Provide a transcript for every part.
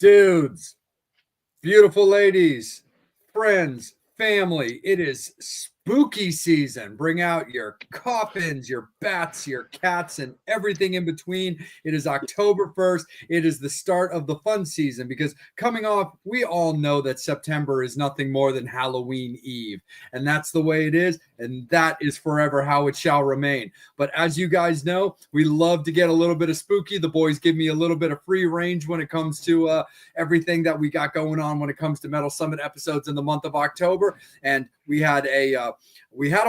Dudes, beautiful ladies, friends, family, it is spooky season. Bring out your coffins, your bats, your cats, and everything in between. It is October 1st. It is the start of the fun season because coming off, we all know that September is nothing more than Halloween Eve. And that's the way it is. And that is forever how it shall remain. But as you guys know, we love to get a little bit of spooky. The boys give me a little bit of free range when it comes to everything that we got going on when it comes to Metal Summit episodes in the month of October. And we had a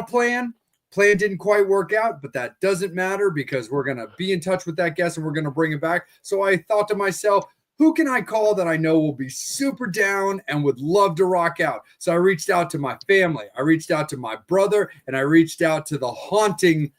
plan. Plan didn't quite work out, but that doesn't matter because we're going to be in touch with that guest and we're going to bring it back. So I thought to myself, who can I call that I know will be super down and would love to rock out? So I reached out to my family. I reached out to my brother, and I reached out to the haunting,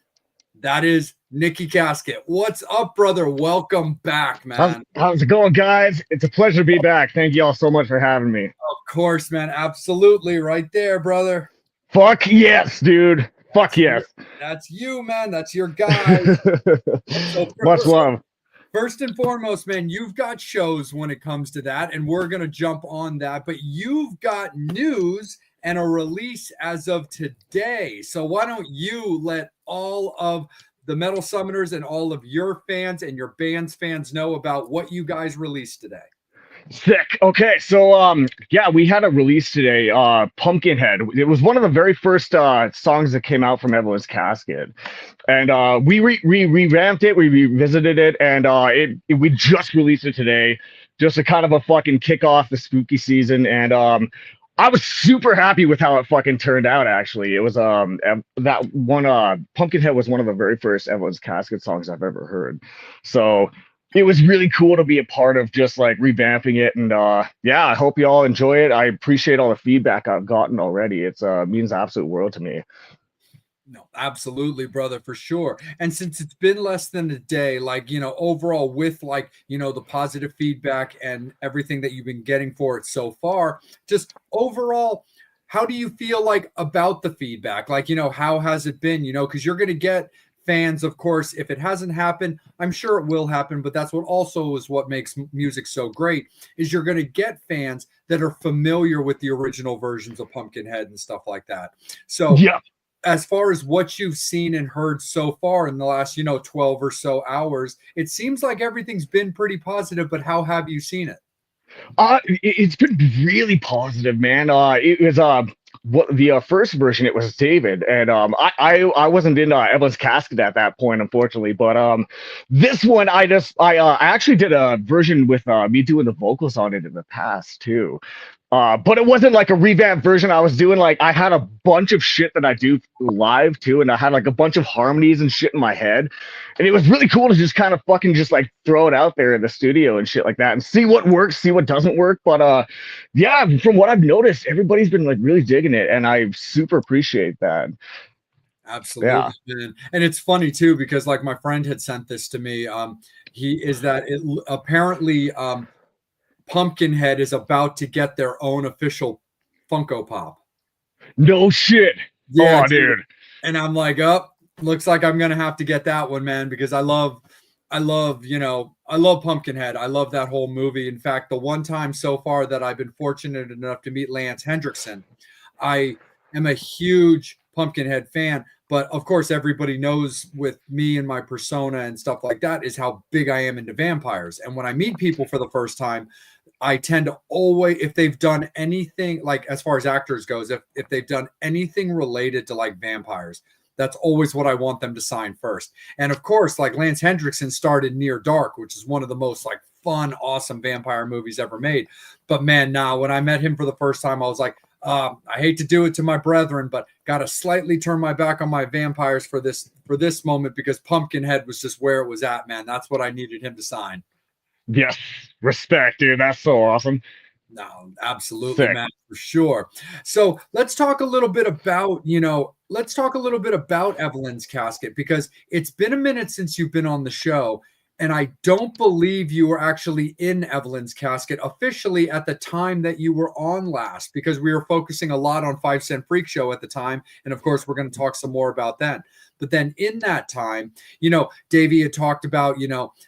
that is Nikky Casket. What's up, brother? Welcome back, man. How's it going, guys? It's a pleasure to be back. Thank you all so much for having me. Of course, man. Absolutely. Right there, brother. Fuck yes, dude. Fuck yes. That's you, man. That's your guy. Much love. First and foremost, man, you've got shows when it comes to that, and we're going to jump on that. But you've got news and a release as of today. So why don't you let all of the Metal Summoners and all of your fans and your band's fans know about what you guys released today? Sick. Okay, so yeah, we had a release today, Pumpkinhead. It was one of the very first songs that came out from Nikky Casket, and we revamped it, we revisited it, and we just released it today, just a kind of a fucking kick off the spooky season, and I was super happy with how it fucking turned out. Actually, it was that one Pumpkinhead was one of the very first Nikky Casket songs I've ever heard, so it was really cool to be a part of just like revamping it. And yeah, I hope you all enjoy it. I appreciate all the feedback I've gotten already. It's means the absolute world to me. No, absolutely, brother, for sure. And since it's been less than a day, like, you know, overall with like, you know, the positive feedback and everything that you've been getting for it so far, just overall, how do you feel like about the feedback? Like, you know, how has it been, you know, because you're going to get fans, of course. If it hasn't happened, I'm sure it will happen, but that's what also is what makes music so great, is you're going to get fans that are familiar with the original versions of Pumpkinhead and stuff like that. So yeah, as far as what you've seen and heard so far in the last, you know, 12 or so hours, it seems like everything's been pretty positive, but how have you seen it? It's been really positive, man. It was what the first version, it was David, and I wasn't in Nikky Casket at that point, unfortunately, but this one I actually did a version with me doing the vocals on it in the past too. But it wasn't like a revamped version. I was doing like, I had a bunch of shit that I do live too, and I had like a bunch of harmonies and shit in my head, and it was really cool to just kind of fucking just like throw it out there in the studio and shit like that and see what works, see what doesn't work. But yeah, from what I've noticed, everybody's been like really digging it, and I super appreciate that. Absolutely, yeah. And it's funny too, because like my friend had sent this to me. Apparently Pumpkinhead is about to get their own official Funko Pop. No shit. Yeah, oh, dude. And I'm like, looks like I'm gonna have to get that one, man, because I love Pumpkinhead. I love that whole movie. In fact, the one time so far that I've been fortunate enough to meet Lance Hendrickson, I am a huge Pumpkinhead fan. But of course, everybody knows with me and my persona and stuff like that is how big I am into vampires. And when I meet people for the first time, I tend to always, if they've done anything, like as far as actors goes, if they've done anything related to like vampires, that's always what I want them to sign first. And of course, like Lance Hendrickson started Near Dark, which is one of the most like fun, awesome vampire movies ever made. But man, now when I met him for the first time, I was like, I hate to do it to my brethren, but got to slightly turn my back on my vampires for this moment, because Pumpkinhead was just where it was at, man. That's what I needed him to sign. Yes, respect, dude. That's so awesome. No, absolutely, man, for sure. So let's talk a little bit about, let's talk a little bit about Evelyn's Casket, because it's been a minute since you've been on the show. And I don't believe you were actually in Evelyn's Casket officially at the time that you were on last, because we were focusing a lot on 5 Cent Freak Show at the time. And of course, we're going to talk some more about that. But then in that time, Davey had talked about,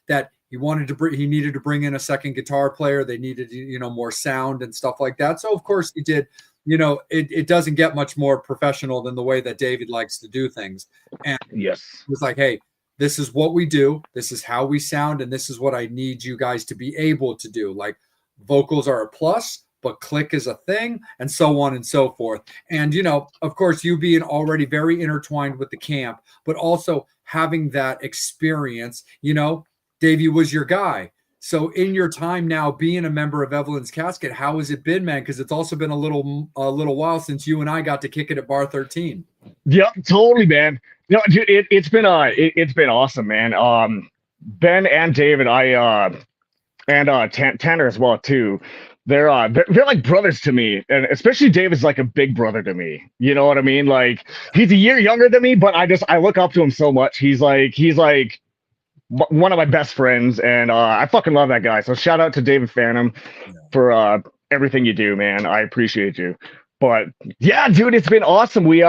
that he needed to bring in a second guitar player. They needed, more sound and stuff like that. So of course he did. It doesn't get much more professional than the way that David likes to do things. And yes, it was like, hey, this is what we do. This is how we sound. And this is what I need you guys to be able to do. Like, vocals are a plus, but click is a thing, and so on and so forth. And, of course, you being already very intertwined with the camp, but also having that experience, Davey was your guy. So in your time now being a member of Evelyn's Casket, how has it been, man? Because it's also been a little while since you and I got to kick it at Bar 13. Yep, totally, man. Dude, it's been awesome, man. Ben and David, and Tanner as well too. They're like brothers to me, and especially David's like a big brother to me. You know what I mean? Like, he's a year younger than me, but I look up to him so much. He's like one of my best friends, and I fucking love that guy. So shout out to David Phantom for everything you do, man. I appreciate you. But yeah, dude, it's been awesome. We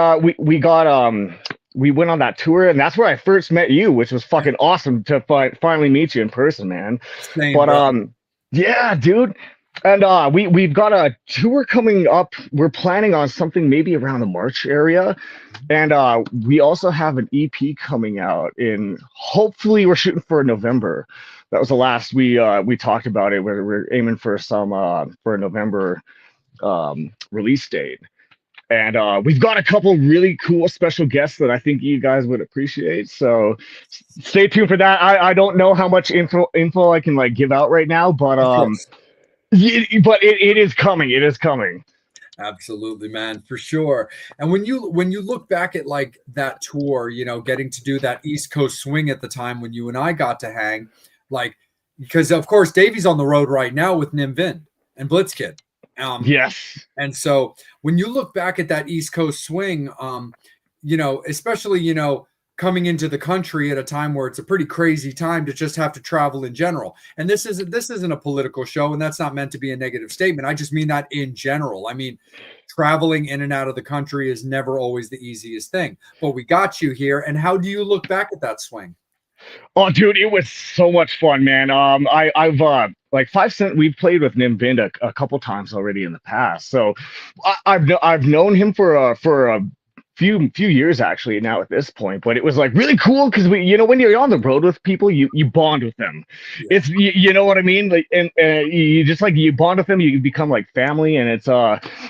went on that tour, and that's where I first met you, which was fucking awesome to finally meet you in person, man. Same, but bro. yeah, dude. And we've got a tour coming up. We're planning on something maybe around the March area. And we also have an EP coming out in, hopefully we're shooting for November. That was the last we talked about it. We're aiming for for a November release date. And we've got a couple really cool special guests that I think you guys would appreciate. So stay tuned for that. I don't know how much info I can like give out right now, but it is coming. It is coming. Absolutely, man, for sure. And when you look back at like that tour, getting to do that East Coast swing at the time when you and I got to hang, like, because of course Davey's on the road right now with Nim Vind and Blitzkid. Yes. And so when you look back at that East Coast swing, especially, coming into the country at a time where it's a pretty crazy time to just have to travel in general. And this isn't a political show, and that's not meant to be a negative statement. I just mean that in general. I mean, traveling in and out of the country is never always the easiest thing, but we got you here. And how do you look back at that swing? Oh, dude, it was so much fun, man. I've like 5 Cent. We've played with Nim Vind a couple times already in the past, so I've known him for a few years actually now at this point. But it was like really cool because when you're on the road with people, you bond with them. Yeah. It's you know what I mean, like, and you just like you bond with them, you become like family, and it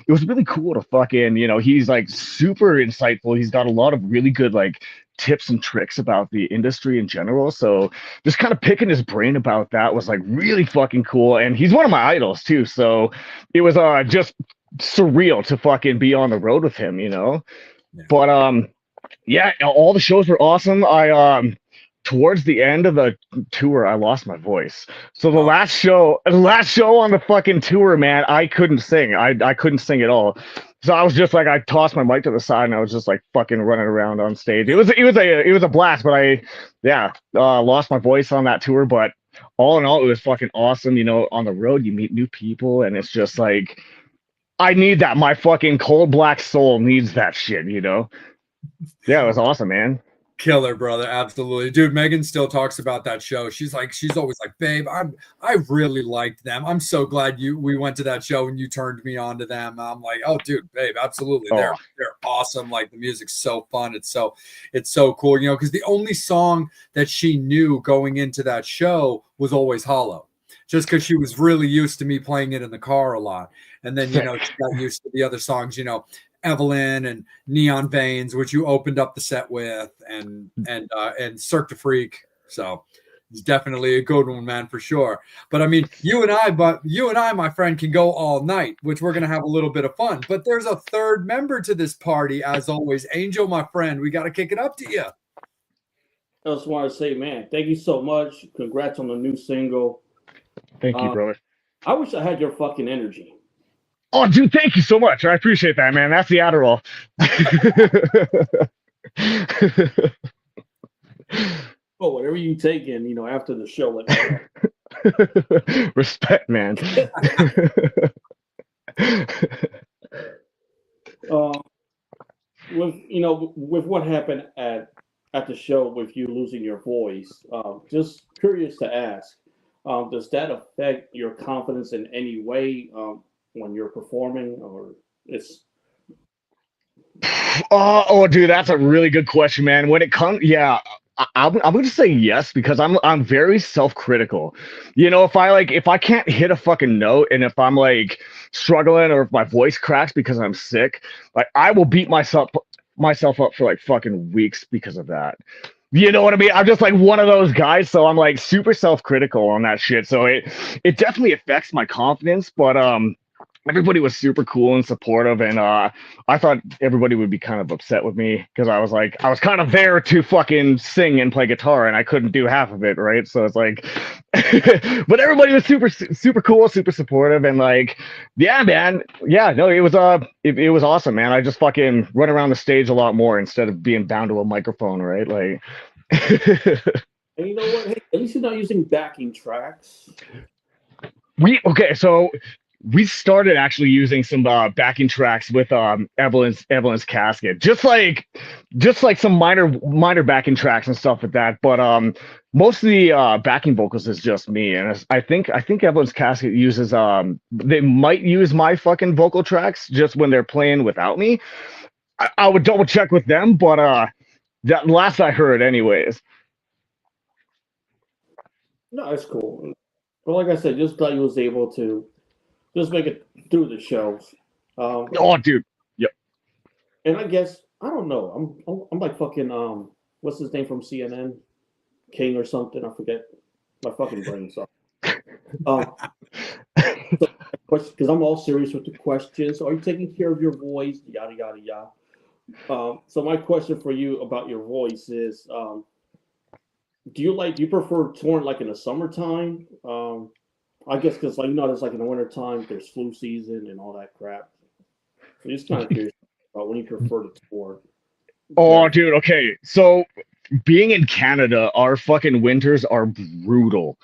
was really cool to fucking he's like super insightful. He's got a lot of really good like tips and tricks about the industry in general. So just kind of picking his brain about that was like really fucking cool. And he's one of my idols too. So it was just surreal to fucking be on the road with him, Yeah. But yeah, all the shows were awesome. I towards the end of the tour, I lost my voice. So the last show on the fucking tour, man, I couldn't sing. I couldn't sing at all. So I was just like, I tossed my mic to the side and I was just like fucking running around on stage. It was a blast, but I lost my voice on that tour. But all in all, it was fucking awesome. On the road, you meet new people, and it's just like, I need that. My fucking cold black soul needs that shit, Yeah, it was awesome, man. Killer, brother. Absolutely. Dude, Megan still talks about that show. She's always like, babe, I really liked them. I'm so glad we went to that show and you turned me on to them. I'm like, oh dude, babe, absolutely. They're awesome. Like, the music's so fun. It's so cool, because the only song that she knew going into that show was Always Hollow. Just because she was really used to me playing it in the car a lot. And then, she got used to the other songs, Evelyn and Neon Veins, which you opened up the set with, and Cirque du Freak. So it's definitely a good one, man, for sure. But I mean, you and I, my friend, can go all night, which we're gonna have a little bit of fun. But there's a third member to this party, as always. Angel, my friend, we got to kick it up to you. I just want to say, man, thank you so much. Congrats on the new single. Thank you, brother. I wish I had your fucking energy. Oh, dude, thank you so much. I appreciate that, man. That's the Adderall. Oh, whatever you take in, after the show, let me Respect, man. know. With what happened at the show with you losing your voice, just curious to ask, does that affect your confidence in any way when you're performing, or it's Oh, dude, that's a really good question, man. When it comes, yeah, I'm going to say yes because I'm very self-critical. If I can't hit a fucking note and if I'm like struggling or if my voice cracks because I'm sick, like I will beat myself up for like fucking weeks because of that. You know what I mean? I'm just like one of those guys, so I'm like super self-critical on that shit. So it definitely affects my confidence, but everybody was super cool and supportive, and I thought everybody would be kind of upset with me because I was kind of there to fucking sing and play guitar, and I couldn't do half of it, right? So it's like, but everybody was super cool, super supportive, and like, yeah, man, yeah, no, it was awesome, man. I just fucking run around the stage a lot more instead of being bound to a microphone, right? Like, and you know what? Hey, at least you're not using backing tracks. okay, so we started actually using some backing tracks with Evelyn's Casket, just like some minor backing tracks and stuff like that. But most of the backing vocals is just me, and I think Evelyn's Casket uses they might use my fucking vocal tracks just when they're playing without me. I would double check with them, but that last I heard, anyways. No, it's cool. But like I said, just glad you was able to just make it through the shows. Oh, dude, yep. And I guess I don't know. I'm like fucking what's his name from CNN, King or something. I forget. My fucking brain sucks. Um, because I'm all serious with the questions. Are you taking care of your voice? Yada yada yada. So my question for you about your voice is, do you prefer touring like in the summertime? I guess because like there's like in the wintertime there's flu season and all that crap. So just kind of curious about when you prefer to tour. Oh, Better. dude, okay. So being in Canada, our fucking winters are brutal.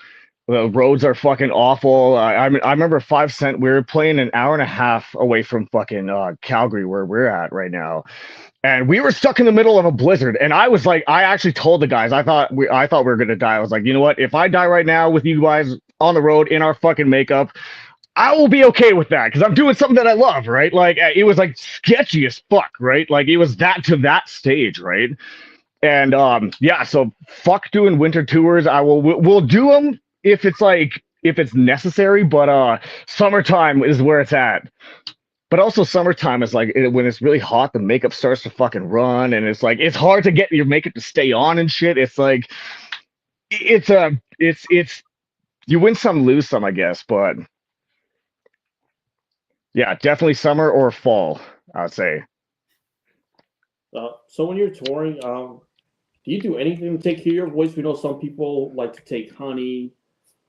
The roads are fucking awful. I remember 5 Cent. We were playing an hour and a half away from fucking Calgary, where we're at right now, and we were stuck in the middle of a blizzard. And I was like, I actually told the guys, I thought we were gonna die. I was like, you know what? If I die right now with you guys on the road in our fucking makeup, I will be okay with that because I'm doing something that I love, right? Like it was like sketchy as fuck, right? Like it was that to that stage, right? And yeah, so fuck doing winter tours. We'll do them if it's necessary, but summertime is where it's at. But also summertime is like when it's really hot, the makeup starts to fucking run, and it's like it's hard to get your makeup to stay on and shit. It's like it's you win some, lose some, I guess. But yeah, definitely summer or fall, I would say. So when you're touring, do you do anything to take care of your voice? We know some people like to take honey.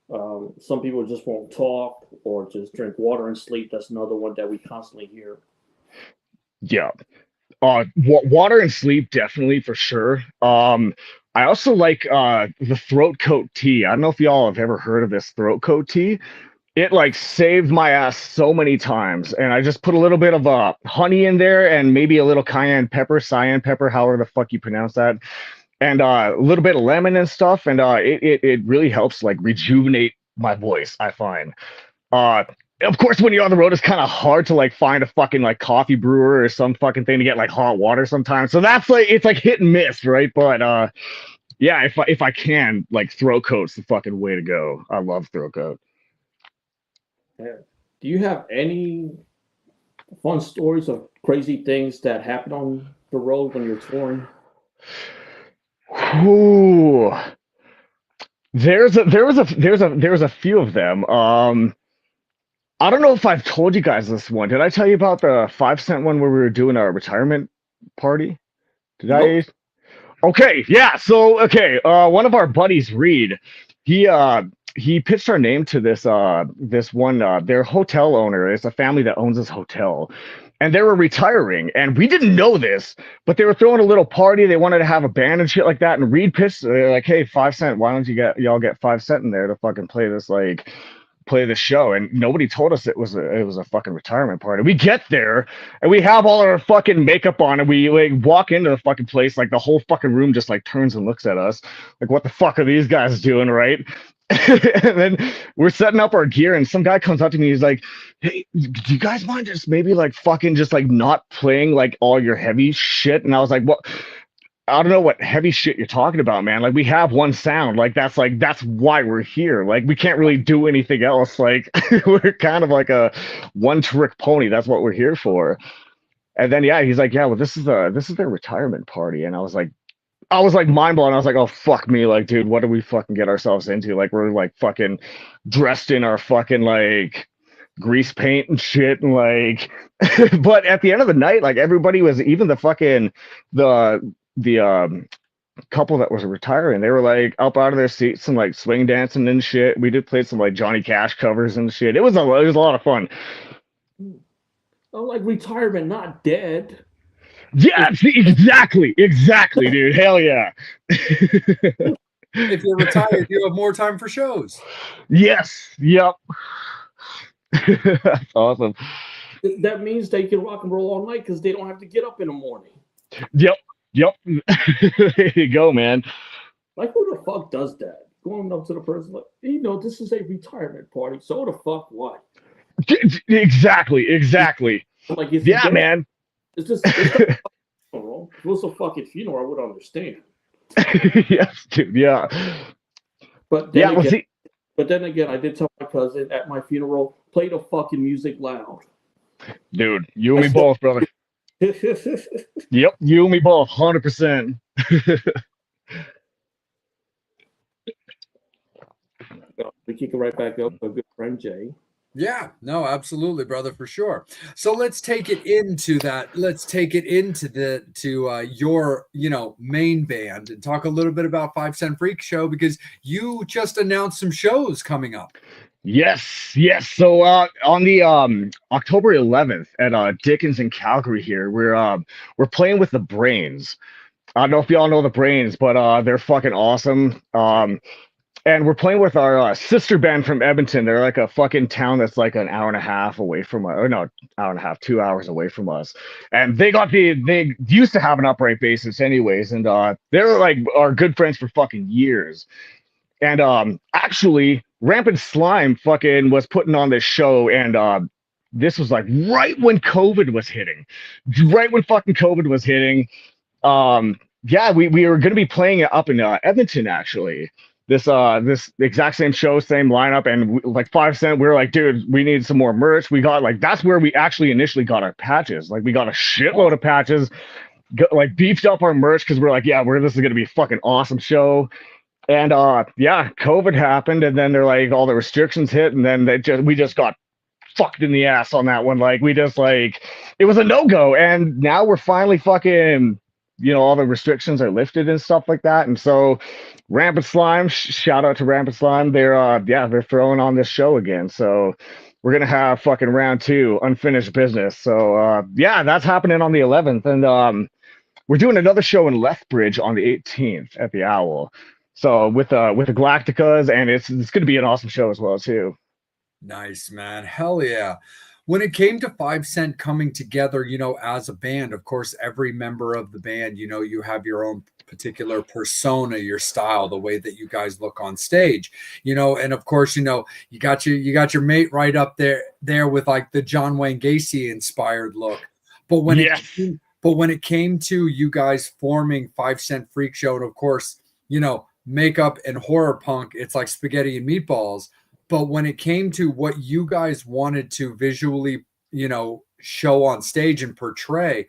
Some people just won't talk or just drink water and sleep. That's another one that we constantly hear. Yeah. Water and sleep, definitely for sure. I also like the throat coat tea. I don't know if y'all have ever heard of this throat coat tea. It like saved my ass so many times, and I just put a little bit of honey in there and maybe a little cayenne pepper, however the fuck you pronounce that, and a little bit of lemon and stuff, and it really helps like rejuvenate my voice, I find. Uh, of course, when you're on the road, it's kind of hard to like find a fucking like coffee brewer or some fucking thing to get like hot water sometimes. So that's like it's like hit and miss, right? But yeah, if I can, like throat coat's the fucking way to go. I love throat coat. Yeah. Do you have any fun stories of crazy things that happen on the road when you're touring? Ooh, there's a few of them. I don't know if I've told you guys this one. Did I tell you about the 5 Cent one where we were doing our retirement party? Did I? Nope. Okay, yeah. So okay, one of our buddies, Reed, he he pitched our name to this one their hotel owner. It's a family that owns this hotel, and they were retiring, and we didn't know this, but they were throwing a little party. They wanted to have a band and shit like that, and Reed pitched. They're like, "Hey, 5 Cent, why don't y'all get 5 Cent in there to fucking play the show?" And nobody told us it was a fucking retirement party. We get there and we have all our fucking makeup on, and we like walk into the fucking place, like the whole fucking room just like turns and looks at us like, what the fuck are these guys doing, right? And then we're setting up our gear, and some guy comes up to me. He's like, "Hey, do you guys mind just maybe like fucking just like not playing like all your heavy shit?" And I was like, "What? I don't know what heavy shit you're talking about, man. Like, we have one sound. That's why we're here. Like, we can't really do anything else. Like, we're kind of like a one-trick pony. That's what we're here for." And then yeah, he's like, "Yeah, well, this is their retirement party." And I was like mind blown. I was like, "Oh fuck me, like, dude, what do we fucking get ourselves into? Like, we're like fucking dressed in our fucking like grease paint and shit, and like." But at the end of the night, like, everybody was, even the fucking the couple that was retiring, they were like up out of their seats and like swing dancing and shit. We did play some like Johnny Cash covers and shit. It was a lot of fun. Oh, like retirement, not dead. Yeah, exactly, dude. Hell yeah. If you're retired, you have more time for shows. Yes. Yep. That's awesome. That means they can rock and roll all night because they don't have to get up in the morning. Yep. There you go, man. Like, who the fuck does that? Going up to the person like, this is a retirement party. So the fuck what? Exactly. Like, yeah, man. It's just funeral. If it was a fucking funeral, I would understand. Yes, dude. Yeah. But then again, I did tell my cousin at my funeral, play the fucking music loud. Dude, you and me both, brother. Yep, you and me both, 100%. We kick it right back up to a good friend, Jay. Yeah, no, absolutely, brother, for sure. So let's take it into that. Let's take it into your main band and talk a little bit about 5 Cent Freak Show, because you just announced some shows coming up. Yes. So on the October 11th at Dickens in Calgary here, we're playing with the Brains. I don't know if y'all know the Brains, but they're fucking awesome. And we're playing with our sister band from Edmonton. They're like a fucking town that's like an hour and a half away from us, or no, hour and a half, 2 hours away from us. And they used to have an upright bassist anyways, and they're like our good friends for fucking years. And actually, Rampant Slime fucking was putting on this show, and this was like right when COVID was hitting. Right when fucking COVID was hitting. Yeah, we were gonna be playing it up in Edmonton actually. This exact same show, same lineup, and like 5 Cent, we were like, dude, we need some more merch. We got like, that's where we actually initially got our patches. Like, we got a shitload of patches, like beefed up our merch because we're like, yeah, this is gonna be a fucking awesome show. And yeah, COVID happened, and then they're like, all the restrictions hit, and then we just got fucked in the ass on that one. Like, we just like, it was a no-go, and now we're finally fucking, all the restrictions are lifted and stuff like that. And so Rampant Slime, shout out to Rampant Slime, they're throwing on this show again. So we're gonna have fucking round 2, unfinished business. So yeah, that's happening on the 11th, and we're doing another show in Lethbridge on the 18th at the Owl. So with the Galacticas, and it's going to be an awesome show as well too. Nice, man. Hell yeah. When it came to 5 Cent coming together, as a band, of course, every member of the band, you have your own particular persona, your style, the way that you guys look on stage, and of course, you got your mate right up there with like the John Wayne Gacy inspired look. But when it came to you guys forming 5 Cent Freak Show, and of course, makeup and horror punk, it's like spaghetti and meatballs. But when it came to what you guys wanted to visually, show on stage and portray,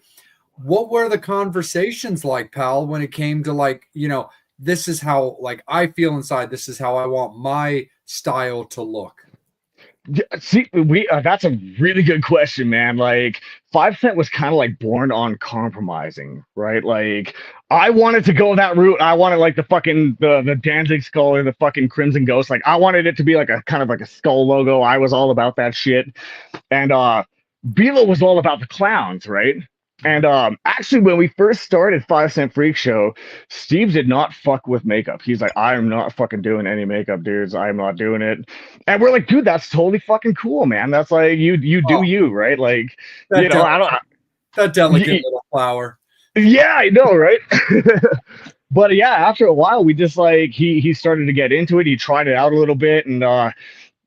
what were the conversations like, pal, when it came to like, this is how like I feel inside, this is how I want my style to look? Yeah, see, we that's a really good question, man. Like 5 Cent was kind of like born on compromising, right? Like I wanted to go that route. I wanted like the fucking the Danzig skull or the fucking Crimson Ghost. Like I wanted it to be like a kind of like a skull logo. I was all about that shit. And Bilo was all about the clowns, right? And actually, when we first started 5 Cent Freak Show, Steve did not fuck with makeup. He's like, I am not fucking doing any makeup, dudes. I'm not doing it. And we're like, dude, that's totally fucking cool, man. That's like you do Oh, you, right? Like, that you know, I don't. that delicate little flower. Yeah, I know, right? But yeah, after a while, we just like he started to get into it. He tried it out a little bit, and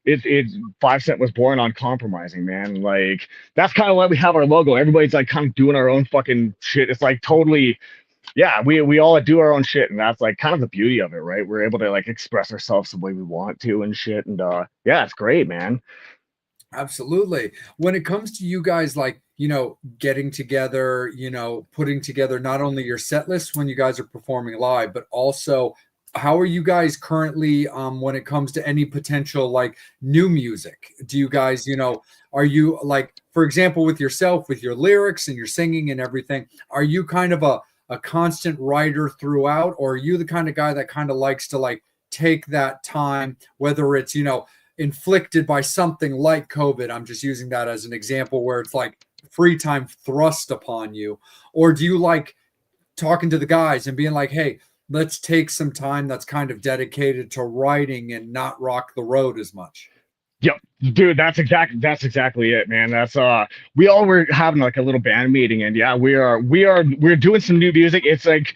it 5 Cent was born on compromising, man. Like that's kind of why we have our logo. Everybody's like kind of doing our own fucking shit. It's like totally, yeah. We all do our own shit, and that's like kind of the beauty of it, right? We're able to like express ourselves the way we want to and shit. And yeah, it's great, man. Absolutely. When it comes to you guys, like, getting together, putting together not only your set list when you guys are performing live, but also how are you guys currently when it comes to any potential like new music? Do you guys, are you like, for example, with yourself, with your lyrics and your singing and everything, are you kind of a constant writer throughout, or are you the kind of guy that kind of likes to like take that time, whether it's, inflicted by something like COVID? I'm just using that as an example where it's like free time thrust upon you. Or do you like talking to the guys and being like, hey, let's take some time that's kind of dedicated to writing and not rock the road as much? Yep, dude, that's exactly it, man. That's we all were having like a little band meeting, and yeah, we're doing some new music. It's like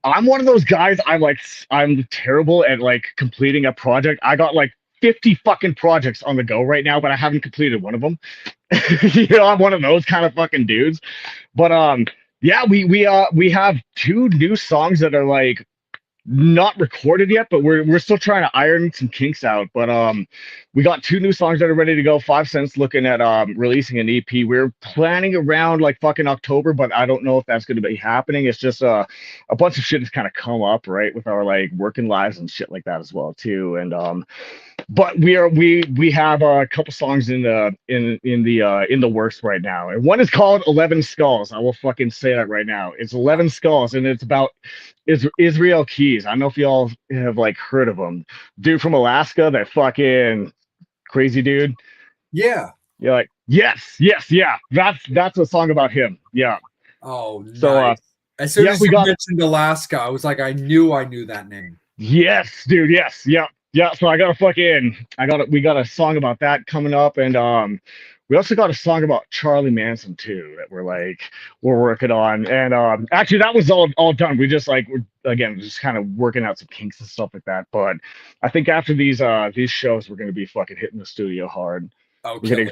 I'm one of those guys. I'm terrible at like completing a project. I got like 50 fucking projects on the go right now, but I haven't completed one of them. I'm one of those kind of fucking dudes. But yeah, we have two new songs that are like not recorded yet, but we're still trying to iron some kinks out. But we got two new songs that are ready to go. 5 Cent's looking at releasing an EP. We're planning around like fucking October, but I don't know if that's going to be happening. It's just a bunch of shit has kind of come up, right, with our like working lives and shit like that as well too. And but we have a couple songs in the works right now, and one is called 11 Skulls. I will fucking say that right now. It's 11 Skulls, and it's about Israel Keys. I don't know if y'all have like heard of him. Dude from Alaska, that fucking crazy dude. Yeah. You're like, yes, yeah. That's a song about him. Yeah. Oh, nice. So as soon yeah, as we you got mentioned Alaska, I was like, I knew that name. yes, dude. Yes, yeah, yeah. So we got a song about that coming up, and we also got a song about Charlie Manson too that we're working on. And actually, that was all done. We just like we're just kind of working out some kinks and stuff like that. But I think after these shows, we're gonna be fucking hitting the studio hard. Okay. We're gonna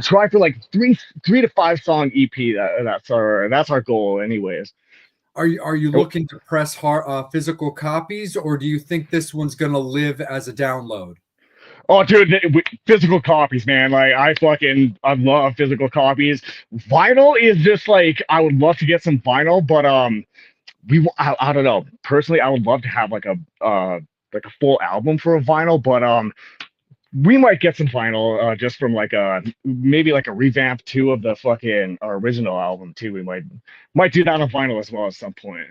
try for like three to five song EP. That's our goal, anyways. Are you looking to press hard physical copies, or do you think this one's gonna live as a download? Oh, dude, physical copies, man. Like I love physical copies. Vinyl is just like I would love to get some vinyl, but I don't know. Personally, I would love to have like a full album for a vinyl, but we might get some vinyl just from like maybe like a revamp too of the fucking our original album too. We might do that on vinyl as well at some point.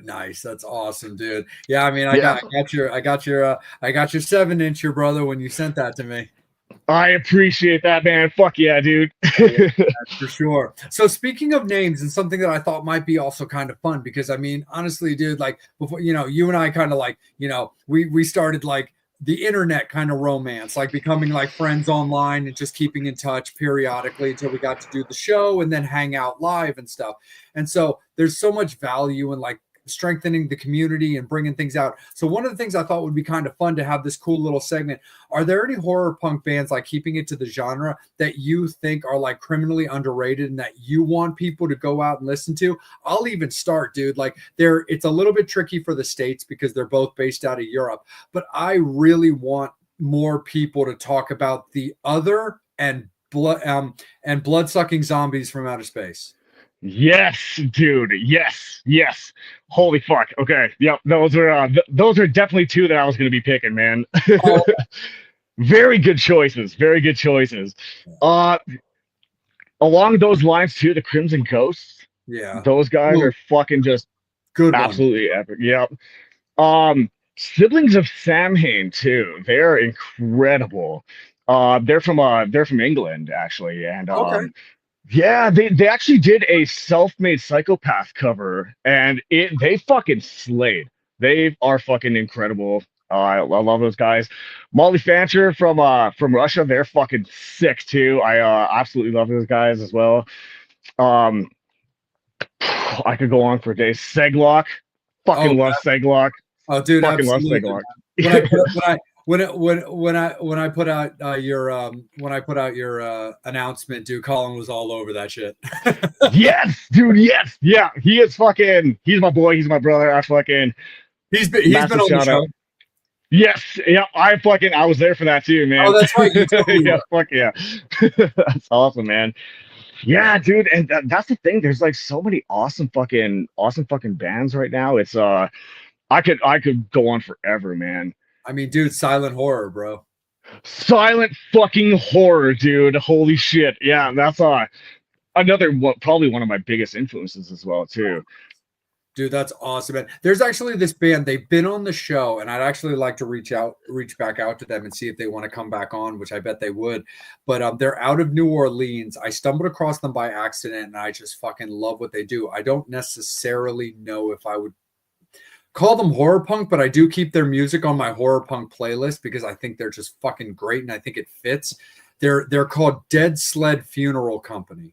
Nice, that's awesome, dude. Yeah, I mean, Yeah. I got your 7-inch, your brother, when you sent that to me. I appreciate that, man. Fuck yeah, dude. That's for sure. So speaking of names, and something that I thought might be also kind of fun, because I mean, honestly, dude, like before, you and I kind of like, we started like the internet kind of romance, like becoming like friends online and just keeping in touch periodically until we got to do the show and then hang out live and stuff. And so there's so much value in like strengthening the community and bringing things out. So one of the things I thought would be kind of fun to have this cool little segment. Are there any horror punk bands, like keeping it to the genre, that you think are like criminally underrated and that you want people to go out and listen to? I'll even start, dude. Like it's a little bit tricky for the States because they're both based out of Europe, but I really want more people to talk about The Other and blood-sucking zombies from outer space. Yes, dude. Yes. Holy fuck. Okay. Yep. Those are definitely two that I was going to be picking, man. Oh, Very good choices. Very good choices. Uh, Along those lines too, the Crimson Ghosts. Yeah. Those guys Ooh, are fucking just good one. absolutely epic. Yep. Siblings of Samhain too. They're incredible. They're from England actually, and Okay. yeah, they actually did a self-made psychopath cover, and they fucking slayed. They are fucking incredible. I love those guys. Molly Fancher from Russia, they're fucking sick too. I absolutely love those guys as well. Um, I could go on for days. Seglock, Oh, fucking love Seglock. oh, dude, Fucking love absolutely. Seglock. When I put when I put out your announcement, dude, Colin was all over that shit. Yes, dude. Yes, yeah. He is fucking. He's my boy. He's my brother. I fucking He's been massive on the shout show. out. Yes, yeah. I was there for that too, man. Oh, that's right. You totally Yeah, were. fuck yeah. That's awesome, man. Yeah, dude, and that's the thing. There's like so many awesome fucking bands right now. It's I could go on forever, man. I mean, dude, silent horror, bro. Silent fucking horror, dude. Holy shit. Yeah, that's another one, probably one of my biggest influences as well, too. Dude, that's awesome. And there's actually this band, they've been on the show, and I'd actually like to reach back out to them and see if they want to come back on, which I bet they would. But they're out of New Orleans. I stumbled across them by accident, and I just fucking love what they do. I don't necessarily know if I would call them horror punk, but I do keep their music on my horror punk playlist because I think they're just fucking great and I think it fits. They're called Dead Sled Funeral Company.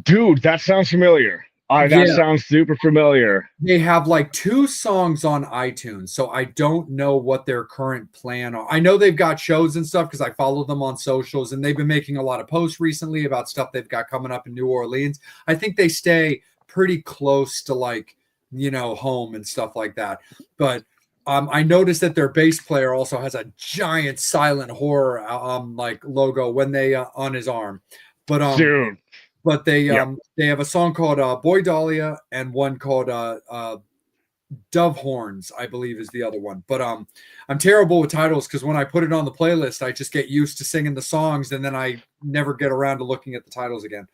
Dude, that sounds familiar. That Yeah. sounds super familiar. They have like 2 songs on iTunes, so I don't know what their current plan are. I know they've got shows and stuff because I follow them on socials, and they've been making a lot of posts recently about stuff they've got coming up in New Orleans. I think they stay pretty close to like, home and stuff like that. But I noticed that their bass player also has a giant silent horror like logo when they on his arm. But Dude. but they Yep. they have a song called Boy Dahlia and one called Dove Horns, I believe is the other one. But I'm terrible with titles because when I put it on the playlist, I just get used to singing the songs and then I never get around to looking at the titles again.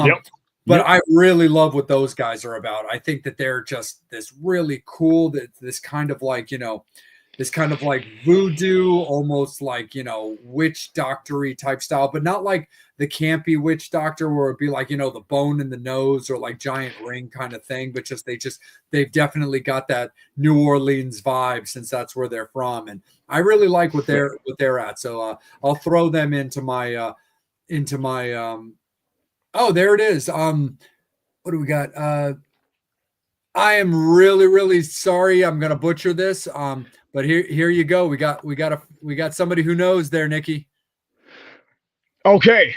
Yep. But I really love what those guys are about. I think that they're just this really cool, this kind of like, this kind of like voodoo, almost like, witch doctory type style, but not like the campy witch doctor where it'd be like, the bone in the nose or like giant ring kind of thing. But they've definitely got that New Orleans vibe since that's where they're from. And I really like what they're at. So I'll throw them into my oh, there it is. What do we got? I am really, really sorry. I'm gonna butcher this. But here you go. We got somebody who knows there, Nikki. Okay.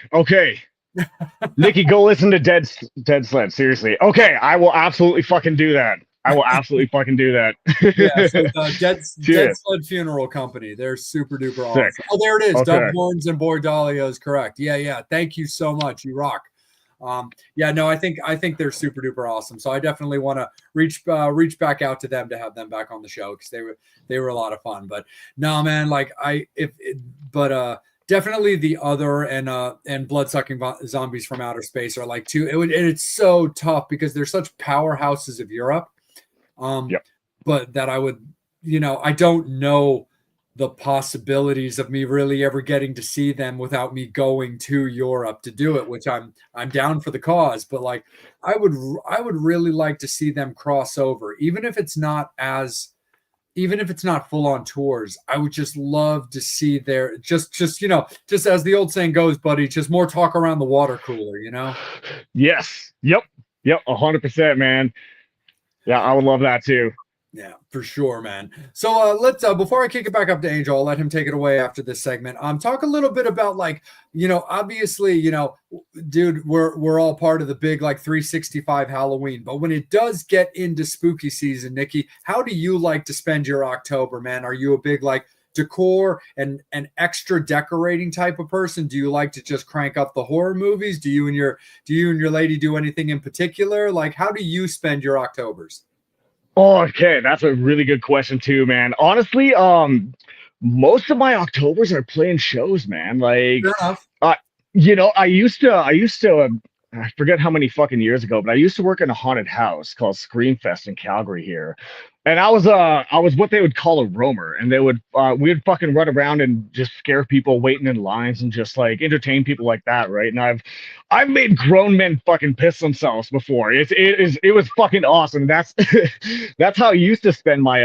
Nikki, go listen to Dead Sled. Seriously. Okay, I will absolutely fucking do that. I will absolutely fucking do that. Yeah, so Dead Sled Funeral Company. They're super duper awesome. Oh, there it is. Okay. Dove Horns and Boy Dahlia is correct. Yeah. Thank you so much. You rock. Yeah, no, I think they're super duper awesome. So I definitely want to reach back out to them to have them back on the show because they were a lot of fun. But no, man, like definitely the other and blood-sucking zombies from outer space are like two. And it's so tough because they're such powerhouses of Europe. Yep. But that I would, I don't know the possibilities of me really ever getting to see them without me going to Europe to do it, which I'm down for the cause. But like, I would really like to see them cross over, even if it's not full on tours. I would just love to see their just as the old saying goes, buddy, just more talk around the water cooler, Yes. Yep. 100%, man. Yeah, I would love that too. Yeah, for sure, man. So let's before I kick it back up to Angel, I'll let him take it away after this segment. Talk a little bit about like, obviously, dude, we're all part of the big like 365 Halloween, but when it does get into spooky season, Nikki, how do you like to spend your October, man? Are you a big like decor and extra decorating type of person? Do you like to just crank up the horror movies? Do you and your lady do anything in particular? Like, how do you spend your Octobers? Okay, that's a really good question too, man. Honestly, Most of my Octobers are playing shows, man. Like, Fair enough. uh, I forget how many fucking years ago, but I used to work in a haunted house called Screamfest in Calgary here. And I was what they would call a roamer, and we'd fucking run around and just scare people waiting in lines and just like entertain people like that, right? And I've made grown men fucking piss themselves before. It was fucking awesome. That's that's how I used to spend my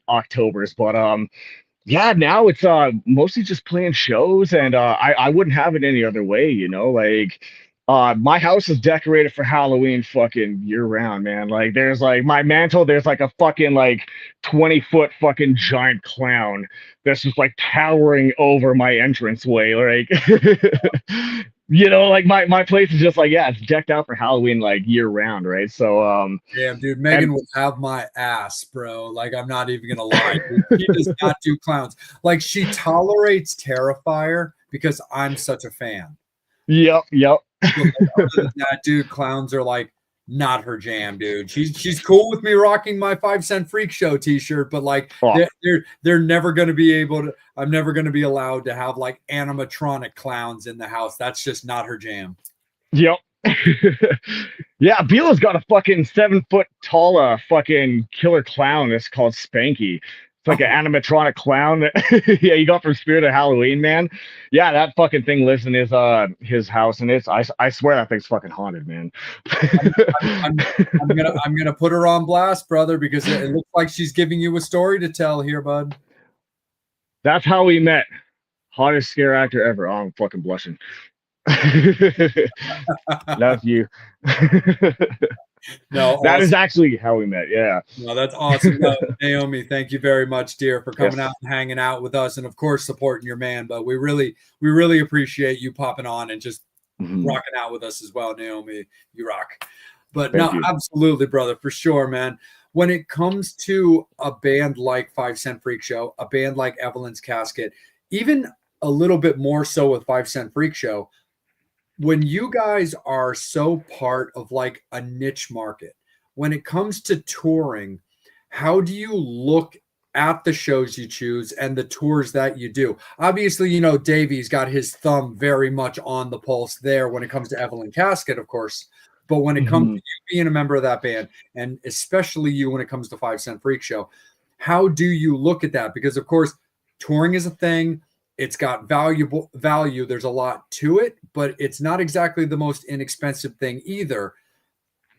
Octobers, but yeah, now it's mostly just playing shows, and I wouldn't have it any other way, you know. Like my house is decorated for Halloween fucking year round, man. Like there's like my mantle, there's like a fucking like 20-foot fucking giant clown that's just like towering over my entranceway. Like you know, like my place is just like, yeah, it's decked out for Halloween like year round, right? So Damn, dude, and Megan would have my ass, bro. Like, I'm not even gonna lie. Dude. She does not do clowns. Like, she tolerates Terrifier because I'm such a fan. yep. But like, other than that, dude, clowns are like not her jam, dude. She's cool with me rocking my 5 Cent Freak Show T-shirt, but like Oh, they're never gonna be able to. I'm never gonna be allowed to have like animatronic clowns in the house. That's just not her jam. yep. Yeah, Beela's got a fucking 7 foot tall fucking killer clown that's called Spanky. It's like an Oh, animatronic clown that yeah, you got from Spirit of Halloween, man. Yeah, that fucking thing lives in his house, and I swear that thing's fucking haunted, man. I'm, I'm gonna put her on blast, brother, because it looks like she's giving you a story to tell here, bud. That's how we met. Hottest scare actor ever. Oh, I'm fucking blushing. Love you. No, That is awesome. actually how we met. Yeah. No, that's awesome. No, Naomi, thank you very much, dear, for coming Yes. out and hanging out with us, and of course supporting your man. But we really appreciate you popping on and just Mhm. rocking out with us as well, Naomi. You rock. But Thank no, you. absolutely, brother, for sure, man. When it comes to a band like 5 Cent Freak Show, a band like Evelyn's Casket, even a little bit more so with 5 Cent Freak Show, when you guys are so part of like a niche market, when it comes to touring, how do you look at the shows you choose and the tours that you do? Obviously, you know, Davey's got his thumb very much on the pulse there when it comes to Evelyn Casket, of course. But when it comes to Mhm. you being a member of that band, and especially you when it comes to 5 Cent Freak Show, how do you look at that? Because, of course, touring is a thing, it's got valuable value. There's a lot to it, but it's not exactly the most inexpensive thing either.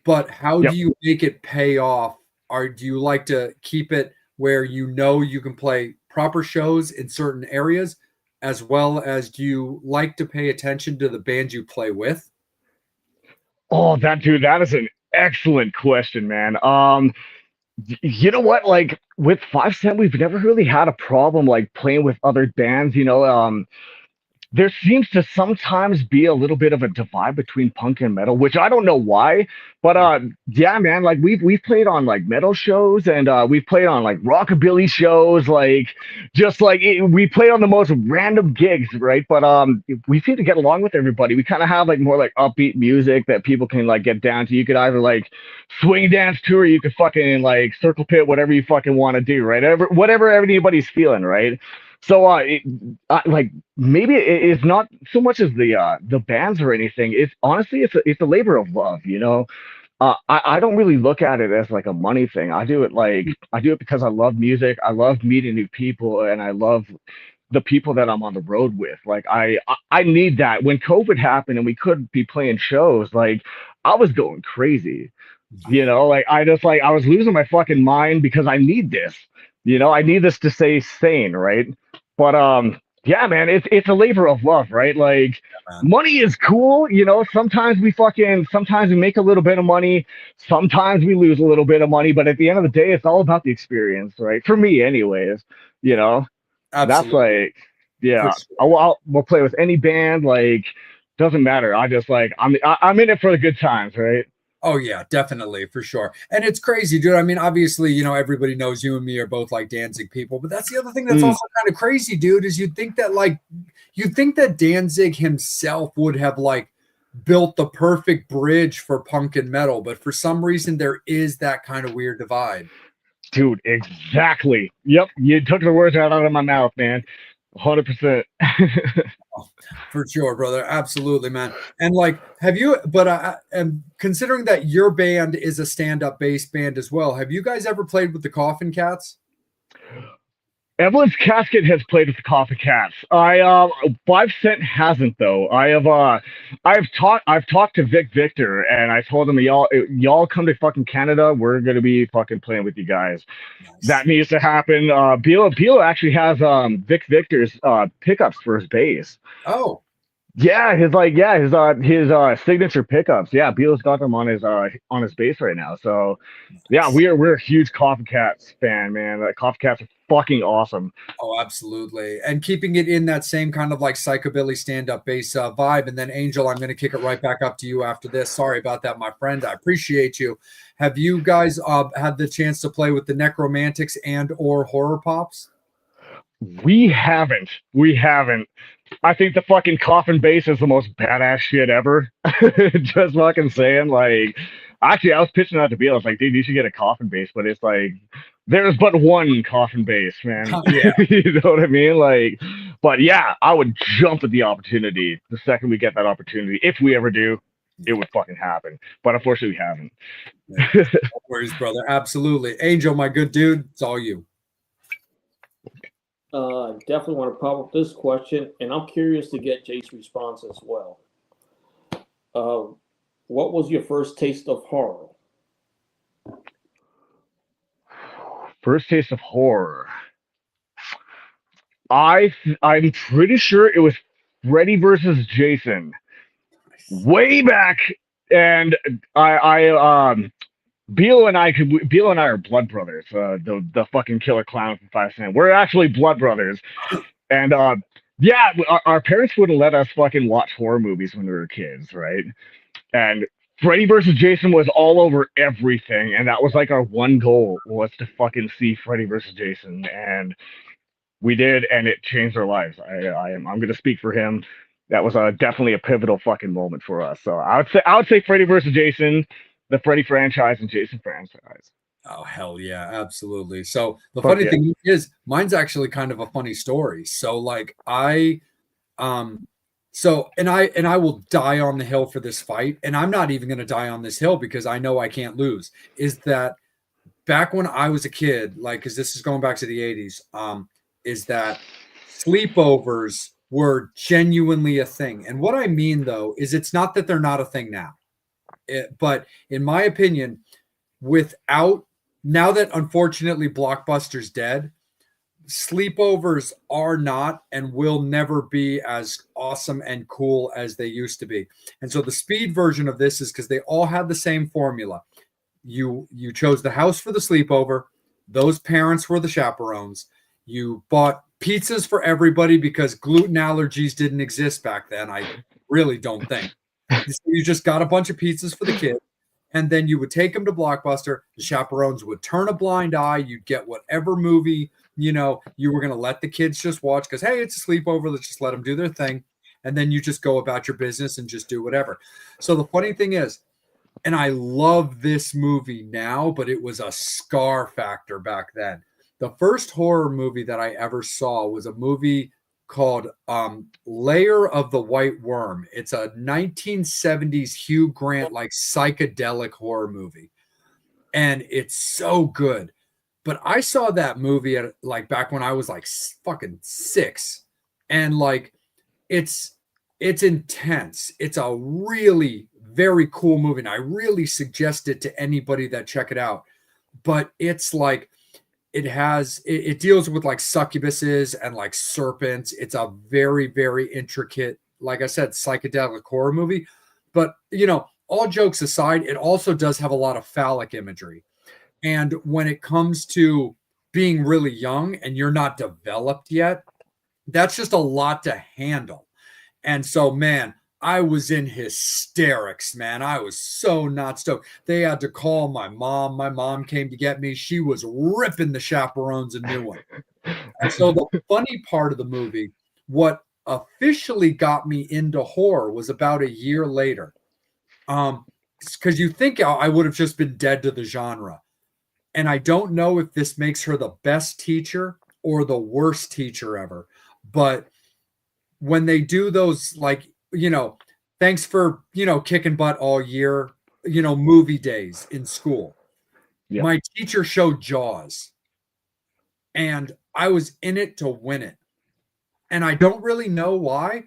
But how do Yep. you make it pay off? Or do you like to keep it where you know you can play proper shows in certain areas, as well as do you like to pay attention to the band you play with? Oh, that is an excellent question, man. You know what? Like with 5 Cent, we've never really had a problem like playing with other bands. You know, there seems to sometimes be a little bit of a divide between punk and metal, which I don't know why, but yeah, man, like we've played on like metal shows and we've played on like rockabilly shows, like just like we play on the most random gigs, right? But we seem to get along with everybody. We kind of have like more like upbeat music that people can like get down to. You could either like swing dance to, or you could fucking like circle pit, whatever you fucking want to do, right? Whatever anybody's feeling, right? So like maybe it's not so much as the bands or anything. It's honestly it's a labor of love, you know. I don't really look at it as like a money thing. I do it because I love music. I love meeting new people, and I love the people that I'm on the road with. Like I need that. When COVID happened and we couldn't be playing shows, like I was going crazy. You know, like I was losing my fucking mind because I need this. You know, I need this to stay sane, right? But yeah, man, it's a labor of love, right? Like Man. money is cool, you know. Sometimes we make a little bit of money, sometimes we lose a little bit of money, but at the end of the day, it's all about the experience, right? For me, anyways, you know. That's Absolutely, like, for yeah, sure. we'll play with any band, like doesn't matter. I just like I'm in it for the good times, right? Oh yeah, definitely for sure. And it's crazy, dude. I mean, obviously, you know, everybody knows you and me are both like Danzig people, but that's the other thing that's Mm. also kind of crazy, dude, is you'd think that Danzig himself would have like built the perfect bridge for punk and metal, but for some reason there is that kind of weird divide. Dude, exactly. Yep, you took the words right out of my mouth, man. 100%. For sure, brother. Absolutely, man. And like, have you, but and considering that your band is a stand-up bass band as well, have you guys ever played with the Coffin Cats? Evelyn's Casket has played with the Coffee Cats. 5 Cent hasn't though. I've talked to Vic Victor and I told him y'all come to fucking Canada, we're gonna be fucking playing with you guys. Nice. That needs to happen. Bilo actually has Vic Victor's pickups for his bass. Oh, Yeah, his signature pickups. Yeah, Beal's got them on his bass right now. So yeah, nice. we're a huge Coffee Cats fan, man. Coffee Cats are fucking awesome. Oh, absolutely. And keeping it in that same kind of like psychobilly stand-up bass vibe. And then Angel, I'm going to kick it right back up to you after this. Sorry about that, my friend. I appreciate you. Have you guys had the chance to play with the Necromantics and or Horror Pops? We haven't. We haven't. I think the fucking coffin bass is the most badass shit ever. Just fucking saying, like, actually, I was pitching out to Beal. I was like, dude, you should get a coffin bass, but it's like, there's but one coffin bass, man. Yeah. You know what I mean? Like, but yeah, I would jump at the opportunity the second we get that opportunity. If we ever do, it would fucking happen. But unfortunately, we haven't. No worries, brother. Absolutely. Angel, my good dude, it's all you. Definitely want to pop up this question, and I'm curious to get Jay's response as well. What was your first taste of horror? First taste of horror. I'm pretty sure it was Freddy versus Jason way back, and Beal and I are blood brothers. The fucking killer clown from 5 Cent. We're actually blood brothers, and yeah, our parents wouldn't let us fucking watch horror movies when we were kids, right? And Freddy versus Jason was all over everything, and that was like our one goal was to fucking see Freddy versus Jason, and we did, and it changed our lives. I'm gonna speak for him. That was definitely a pivotal fucking moment for us. So I would say Freddy versus Jason, the Freddy franchise, and Jason franchise. Oh, hell yeah, absolutely. So the Fuck funny yeah. thing is mine's actually kind of a funny story. So like I will die on the hill for this fight, and I'm not even going to die on this hill because I know I can't lose. Is that back when I was a kid, like, because this is going back to the 80s, is that sleepovers were genuinely a thing. And what I mean, though, is it's not that they're not a thing now. But in my opinion, without now that unfortunately Blockbuster's dead, sleepovers are not and will never be as awesome and cool as they used to be. And so the speed version of this is because they all had the same formula. You chose the house for the sleepover. Those parents were the chaperones. You bought pizzas for everybody because gluten allergies didn't exist back then. I really don't think. You just got a bunch of pizzas for the kids, and then you would take them to Blockbuster. The chaperones would turn a blind eye. You'd get whatever movie you were going to let the kids just watch because, hey, it's a sleepover. Let's just let them do their thing. And then you just go about your business and just do whatever. So the funny thing is, and I love this movie now, but it was a scar factor back then. The first horror movie that I ever saw was a movie called Lair of the White Worm. It's a 1970s Hugh Grant like psychedelic horror movie. And it's so good. But I saw that movie at like back when I was like fucking 6. And like it's intense. It's a really very cool movie. And I really suggest it to anybody that check it out. But it's like it deals with like succubuses and like serpents. It's a very, very intricate, like I said, psychedelic horror movie. But all jokes aside, it also does have a lot of phallic imagery. And when it comes to being really young and you're not developed yet, that's just a lot to handle. And so, man, I was in hysterics, man. I was so not stoked. They had to call my mom. My mom came to get me. She was ripping the chaperones a new one. And so the funny part of the movie, what officially got me into horror was about a year later. Because you think I would have just been dead to the genre. And I don't know if this makes her the best teacher or the worst teacher ever. But when they do those, like, thanks for, kicking butt all year, movie days in school. Yep. My teacher showed Jaws, and I was in it to win it. And I don't really know why.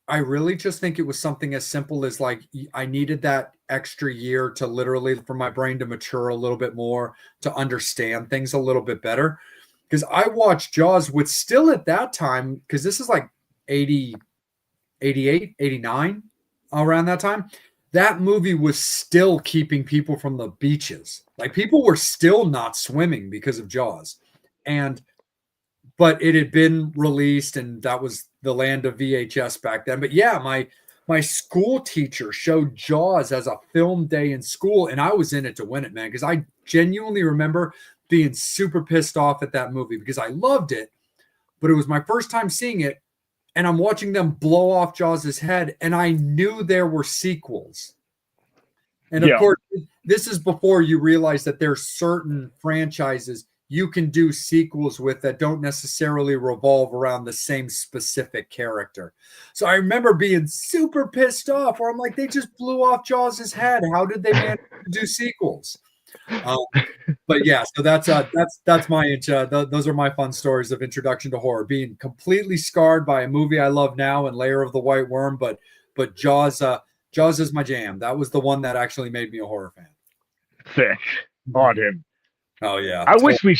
I really just think it was something as simple as, like, I needed that extra year to literally, for my brain to mature a little bit more, to understand things a little bit better. Because I watched Jaws with, still at that time, because this is like 80, 88, 89, around that time. That movie was still keeping people from the beaches. Like, people were still not swimming because of Jaws. But it had been released, and that was the land of VHS back then. But yeah, my school teacher showed Jaws as a film day in school, and I was in it to win it, man, because I genuinely remember being super pissed off at that movie because I loved it, but it was my first time seeing it, and I'm watching them blow off Jaws' head, and I knew there were sequels. And of course, this is before you realize that there's certain franchises you can do sequels with that don't necessarily revolve around the same specific character. So I remember being super pissed off, where I'm like, they just blew off Jaws' head. How did they manage to do sequels? But yeah, so that's my those are my fun stories of introduction to horror, being completely scarred by a movie I love now and Lair of the White Worm, but Jaws is my jam. That was the one that actually made me a horror fan. Sick. Oh, dude. Oh yeah. I wish we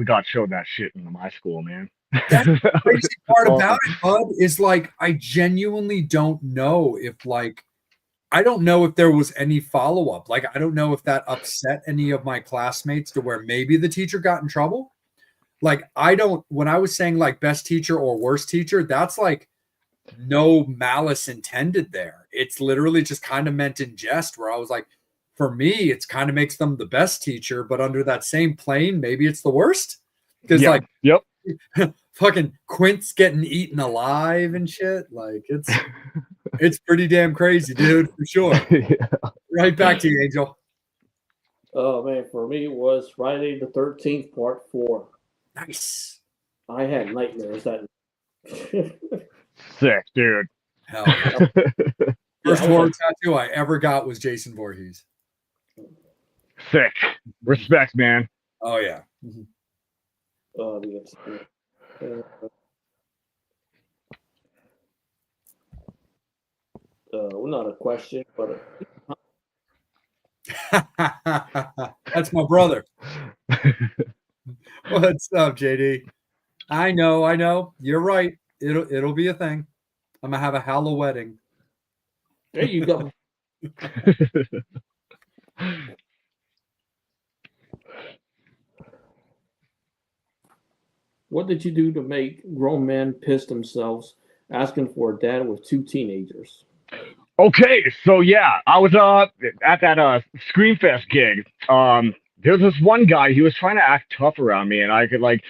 got showed that shit in my school, man. That's the crazy part about it, bud, is like, I genuinely don't know if, like, I don't know if there was any follow-up. Like, I don't know if that upset any of my classmates to where maybe the teacher got in trouble. Like, when I was saying, like, best teacher or worst teacher, that's like no malice intended there. It's literally just kind of meant in jest, where I was like, for me, it's kind of makes them the best teacher, but under that same plane, maybe it's the worst. Because fucking Quint's getting eaten alive and shit. Like, it's pretty damn crazy, dude, for sure. Yeah. Right back to you, Angel. Oh man, for me it was Friday the 13th, Part 4. Nice. I had nightmares that. Sick, dude. Hell yeah. First horror tattoo I ever got was Jason Voorhees. Sick. Respect, man. Oh yeah. Oh yes. Not a question, but that's my brother. What's up, JD? I know. You're right. It'll be a thing. I'm gonna have a Halloween wedding. There you go. What did you do to make grown men piss themselves asking for a dad with 2 teenagers? Okay, so yeah, I was at that Screamfest gig. There was this one guy, he was trying to act tough around me, and I could, like,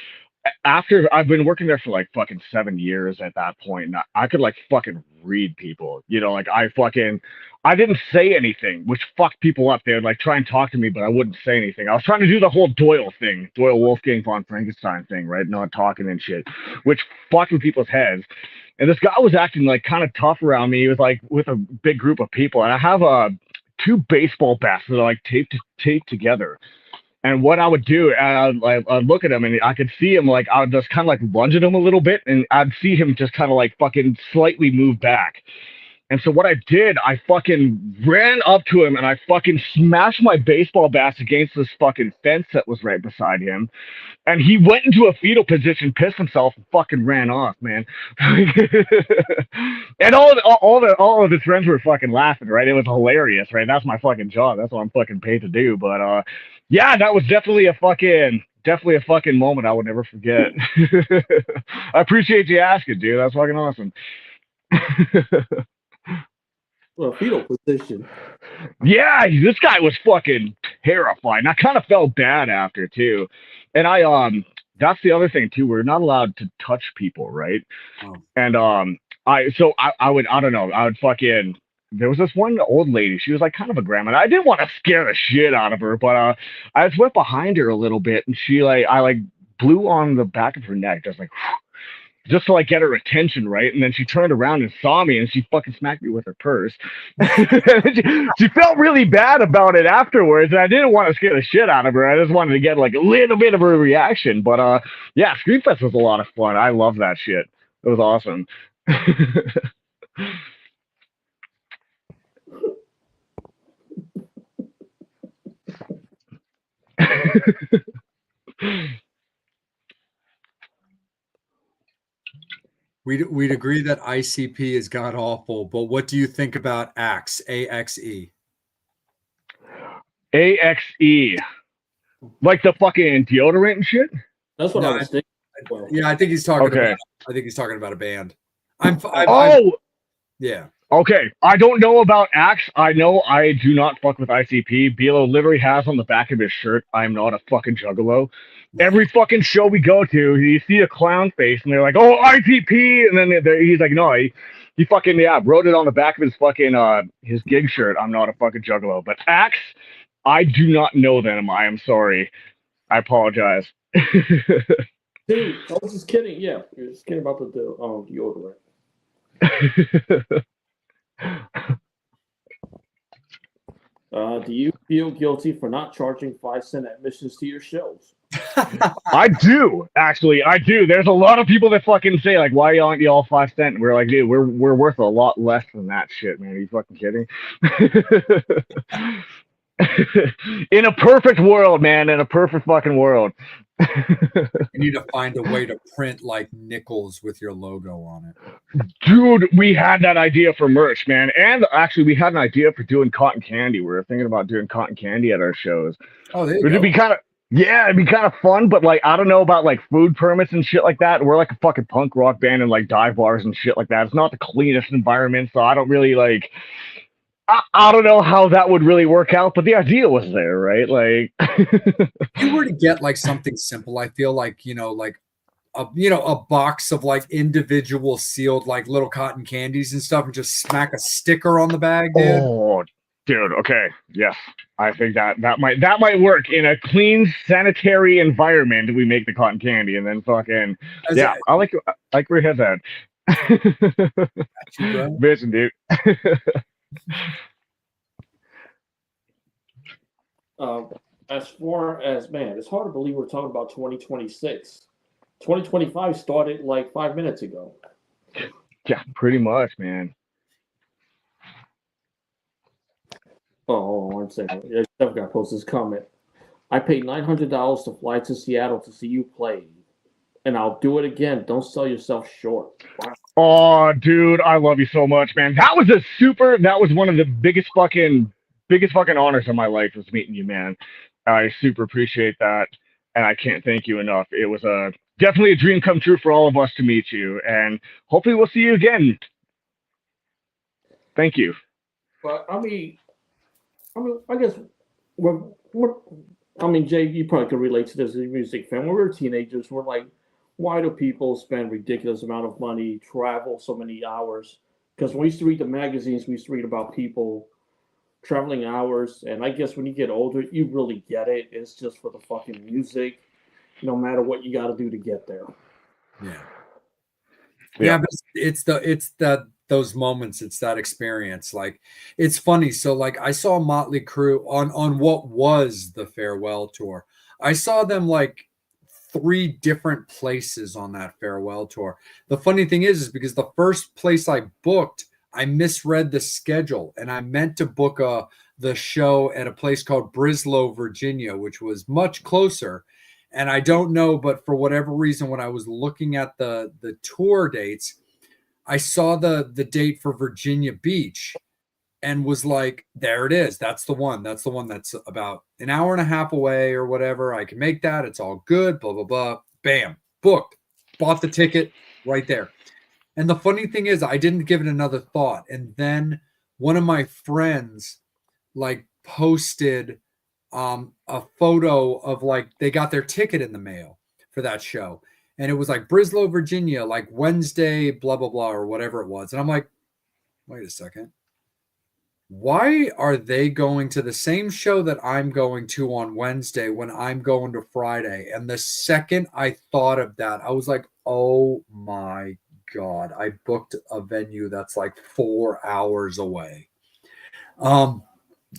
after I've been working there for like fucking 7 years at that point, and I could like fucking read people, like I didn't say anything, which fucked people up. They would like try and talk to me, but I wouldn't say anything. I was trying to do the whole Doyle thing, Doyle Wolfgang von Frankenstein thing, right? Not talking and shit, which fucked with people's heads. And this guy was acting like kind of tough around me. He was like with a big group of people, and I have 2 baseball bats that are like taped together. And what I would do, I'd look at him, and I could see him, like, I would just kind of like lunge at him a little bit, and I'd see him just kind of like fucking slightly move back. And so what I did, I fucking ran up to him, and I fucking smashed my baseball bats against this fucking fence that was right beside him. And he went into a fetal position, pissed himself, and fucking ran off, man. And all of his friends were fucking laughing, right? It was hilarious, right? That's my fucking job. That's what I'm fucking paid to do. But yeah, that was definitely a fucking moment I would never forget. I appreciate you asking, dude. That's fucking awesome. Well, fetal position. Yeah, this guy was fucking terrified. And I kind of felt bad after too. And that's the other thing too. We're not allowed to touch people, right? Oh. And I would fucking there was this one old lady. She was like kind of a grandma. I didn't want to scare the shit out of her, but I just went behind her a little bit, and I like blew on the back of her neck, just to like get her attention, right? And then she turned around and saw me, and she fucking smacked me with her purse. she felt really bad about it afterwards, and I didn't want to scare the shit out of her. I just wanted to get like a little bit of a reaction. But yeah, Screamfest was a lot of fun. I love that shit. It was awesome. We'd agree that ICP is god awful, but what do you think about Axe? AXE. AXE, like the fucking deodorant and shit. That's what I was thinking. Yeah, I think he's talking about a band. Yeah. Okay, I don't know about Axe. I know I do not fuck with ICP. Bilo literally has on the back of his shirt, "I'm not a fucking juggalo." Every fucking show we go to, you see a clown face, and they're like, "Oh, ICP," and then he's like, "No, he fucking wrote it on the back of his fucking his gig shirt. I'm not a fucking juggalo." But Axe, I do not know them. I am sorry. I apologize. Dude, I was just kidding. Yeah, you're just kidding about the deodorant. Do you feel guilty for not charging 5-cent admissions to your shows? I do, actually. I do. There's a lot of people that fucking say, like, why aren't you all 5 cent? We're like, dude, we're worth a lot less than that shit, man. Are you fucking kidding? In a perfect world, man. In a perfect fucking world. You need to find a way to print like nickels with your logo on it. Dude, we had that idea for merch, man. And actually, we had an idea for doing cotton candy. We were thinking about doing cotton candy at our shows. Oh, there you go. It'd be kind of fun, but like, I don't know about like food permits and shit like that. We're like a fucking punk rock band and like dive bars and shit like that. It's not the cleanest environment, so I don't really like. I don't know how that would really work out, but the idea was there, right? Like, if you were to get like something simple, I feel like like a box of like individual sealed like little cotton candies and stuff, and just smack a sticker on the bag, dude. Oh, dude. Okay, yes, I think that might work in a clean, sanitary environment. We make the cotton candy, and then fucking I like where your head's at. Vision, dude. As far as, man, it's hard to believe we're talking about 2026. 2025 started like 5 minutes ago. Yeah, pretty much, man. Oh, 1 second. Yeah, Steph got to post this comment. I paid $900 to fly to Seattle to see you play, and I'll do it again. Don't sell yourself short. Wow. Oh, dude, I love you so much, man. That was one of the biggest fucking honors of my life, was meeting you, man. I super appreciate that, and I can't thank you enough. It was definitely a dream come true for all of us to meet you, and hopefully we'll see you again. Thank you. But I guess Jay, you probably could relate to this as a music fan. When we were teenagers, we're like, why do people spend ridiculous amount of money, travel so many hours? Because when we used to read the magazines, we used to read about people traveling hours. And I guess when you get older, you really get it. It's just for the fucking music, no matter what you got to do to get there. Yeah, but it's those moments, it's that experience. Like, it's funny. So like, I saw Motley Crue on what was the farewell tour. I saw them like 3 different places on that farewell tour. The funny thing is because the first place I booked, I misread the schedule, and I meant to book the show at a place called Brislow, Virginia, which was much closer. And I don't know, but for whatever reason, when I was looking at the tour dates, I saw the date for Virginia Beach and was like, there it is. That's the one. That's the one that's about an hour and a half away or whatever. I can make that. It's all good, blah, blah, blah. Bam, booked, bought the ticket right there. And the funny thing is, I didn't give it another thought. And then one of my friends like posted a photo of like, they got their ticket in the mail for that show. And it was like Brislow, Virginia, like Wednesday, blah, blah, blah, or whatever it was. And I'm like, wait a second. why are they going to the same show that I'm going to on Wednesday when I'm going to Friday? And the second I thought of that, I was like, oh my God, I booked a venue that's like 4 hours away.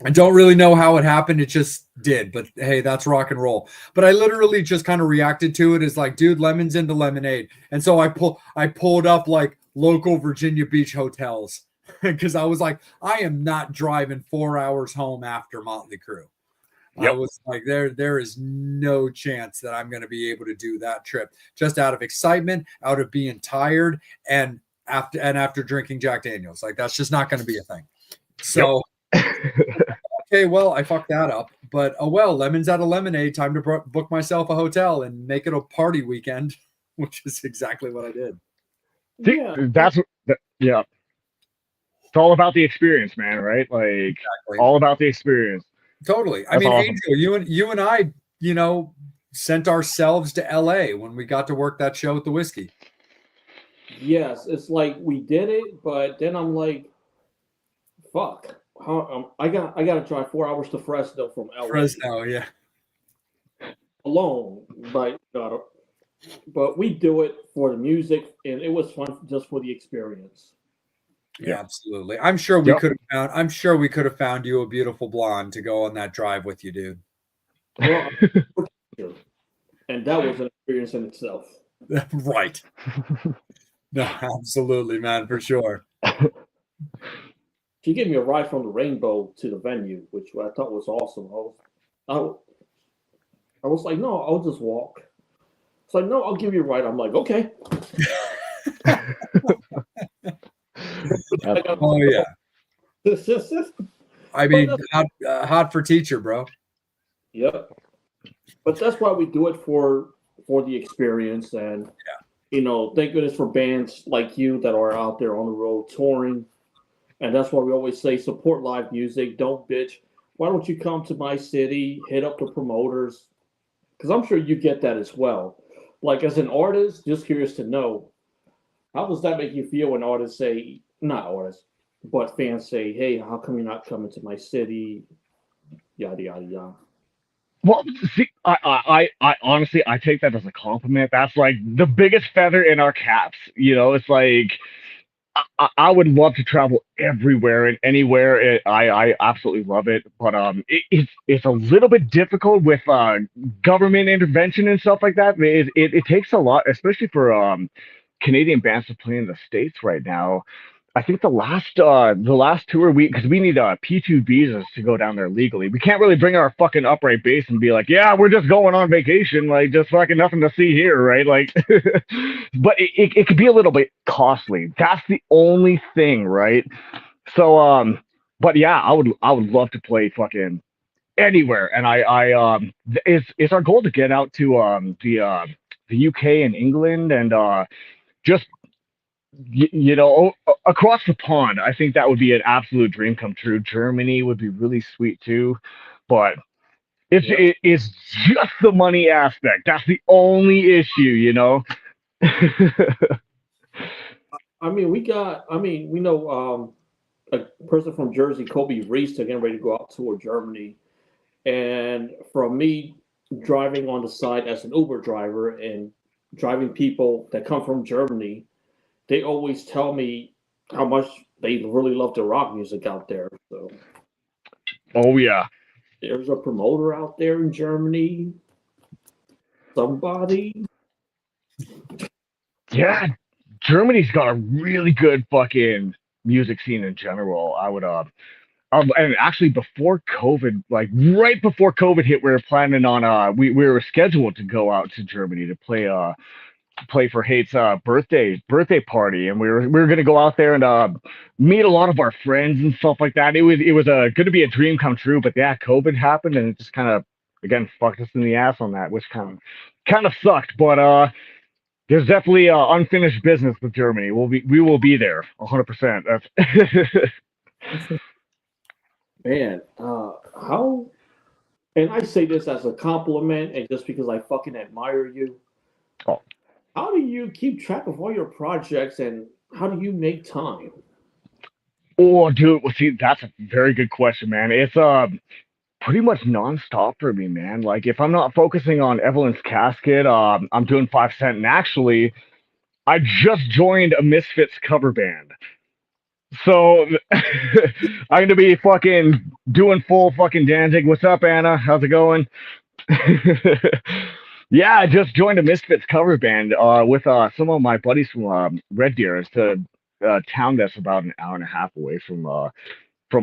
I don't really know how it happened. It just did. But hey, that's rock and roll. But I literally just kind of reacted to it as like, dude, lemon's into lemonade. And so I pulled up like local Virginia Beach hotels because I was like, I am not driving 4 hours home after Motley Crue. I Yep. was like, there is no chance that I'm going to be able to do that trip just out of excitement, out of being tired, and after drinking Jack Daniels. Like that's just not going to be a thing. So. Yep. Okay, well, I fucked that up, but oh well. Lemons out of lemonade. Time to book myself a hotel and make it a party weekend, which is exactly what I did. See, Yeah, yeah. It's all about the experience, man. Right? Like Exactly. all about the experience. Totally. I That's mean, awesome. Angel, you and I, sent ourselves to LA when we got to work that show at the Whiskey. yes, it's like we did it, but then I'm like, fuck. I got to drive 4 hours to Fresno from LA Fresno, yeah. alone, but we do it for the music, and it was fun just for the experience. Yeah, absolutely. I'm sure Yep. we could have found you a beautiful blonde to go on that drive with you, dude. Well, and that was an experience in itself. Right. No, absolutely, man, for sure. She gave me a ride from the Rainbow to the venue, which I thought was awesome. I was like, no, I'll just walk. It's like, no, I'll give you a ride. I'm like, okay. Oh yeah. I mean, hot for teacher, bro. Yep. But that's why we do it for the experience, and thank goodness for bands like you that are out there on the road touring. And that's why we always say support live music. Don't bitch. Why don't you come to my city? Hit up the promoters, because I'm sure you get that as well. Like as an artist, just curious to know, how does that make you feel when artists say, not artists, but fans say, "Hey, how come you're not coming to my city?" Yada yada yada. Well, see, I honestly, I take that as a compliment. That's like the biggest feather in our caps. It's like I would love to travel everywhere and anywhere. I absolutely love it, but it's a little bit difficult with government intervention and stuff like that. It takes a lot, especially for Canadian bands to play in the States right now. I think the last tour because we need P2 visas to go down there legally. We can't really bring our fucking upright bass and be like, yeah, we're just going on vacation, like just fucking nothing to see here, right? Like, but it could be a little bit costly. That's the only thing, right? So but yeah, I would love to play fucking anywhere, and it's our goal to get out to the UK and England and just across the pond. I think that would be an absolute dream come true. Germany would be really sweet too, but Yep. it's just the money aspect. That's the only issue. We know a person from Jersey, Kobe Reese, getting ready to go out tour Germany. And from me driving on the side as an Uber driver and driving people that come from Germany, they always tell me how much they really love the rock music out there. So Oh yeah, there's a promoter out there in Germany. Somebody. yeah. Germany's got a really good fucking music scene in general. And actually before COVID, like right before COVID hit, we were planning on we were scheduled to go out to Germany to play for Hate's birthday party, and we were gonna go out there and meet a lot of our friends and stuff like that. It was gonna be a dream come true, but yeah, COVID happened and it just kind of again fucked us in the ass on that, which kind of sucked. But there's definitely unfinished business with Germany. We will be there 100%. That's Man, how, and I say this as a compliment and just because I fucking admire you. oh, How do you keep track of all your projects and how do you make time? Oh, dude, well, see, that's a very good question, man. It's pretty much nonstop for me, man. Like if I'm not focusing on Evelyn's Casket, I'm doing 5 Cent, and actually, I just joined a Misfits cover band. So I'm gonna be fucking doing full fucking Danzig. What's up, Anna? How's it going? Yeah, I just joined a Misfits cover band with some of my buddies from Red Deer. It's a town that's about an hour and a half away from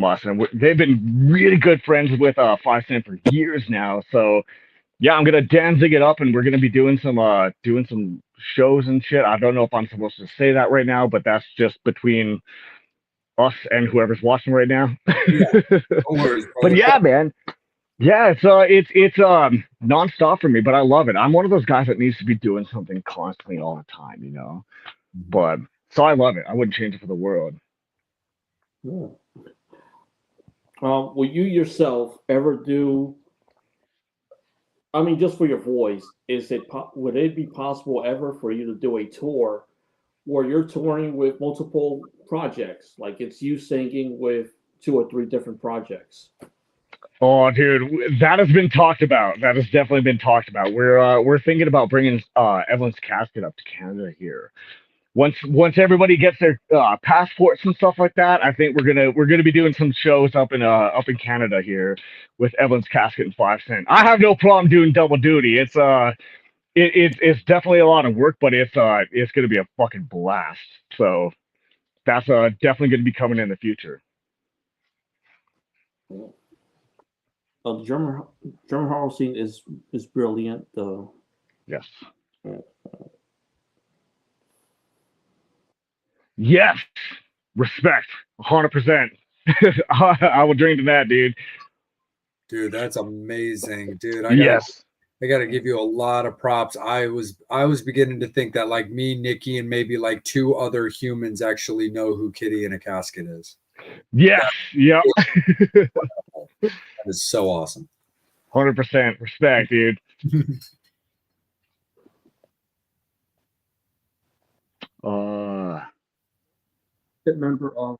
us, and they've been really good friends with 5 Cent for years now. So yeah, I'm gonna Danzig it up, and we're gonna be doing some shows and shit. I don't know if I'm supposed to say that right now, but that's just between us and whoever's watching right now. Yeah, no worries, But brother. yeah, man. Yeah, it's nonstop for me, but I love it. I'm one of those guys that needs to be doing something constantly all the time, you know. But so I love it. I wouldn't change it for the world. Yeah. Will you yourself ever do? I mean, just for your voice, would it be possible ever for you to do a tour where you're touring with multiple projects, like it's you singing with 2 or 3 different projects? Oh, dude, that has been talked about. That has definitely been talked about. We're thinking about bringing Evelyn's Casket up to Canada here. Once everybody gets their passports and stuff like that, I think we're gonna be doing some shows up in Canada here with Evelyn's Casket and 5 Cent. I have no problem doing double duty. It's definitely a lot of work, but it's gonna be a fucking blast. So that's definitely gonna be coming in the future. The German horror scene is brilliant. Yes. Yes. Respect. 100%. I will drink to that, dude. Dude, that's amazing, dude. Yes. I gotta give you a lot of props. I was beginning to think that like me, Nikki, and maybe like 2 other humans actually know who Kitty in a Casket is. Yes. Yep. That is so awesome. 100% respect, dude. Member of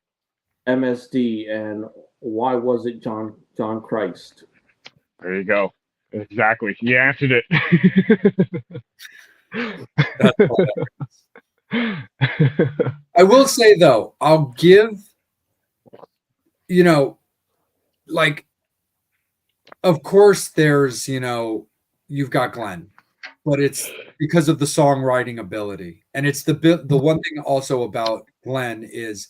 MSD, and why was it John Christ? There you go. Exactly. You answered it. I will say though, I'll give, you know, like, of course there's, you've got Glenn, but it's because of the songwriting ability. And it's the one thing also about Glenn is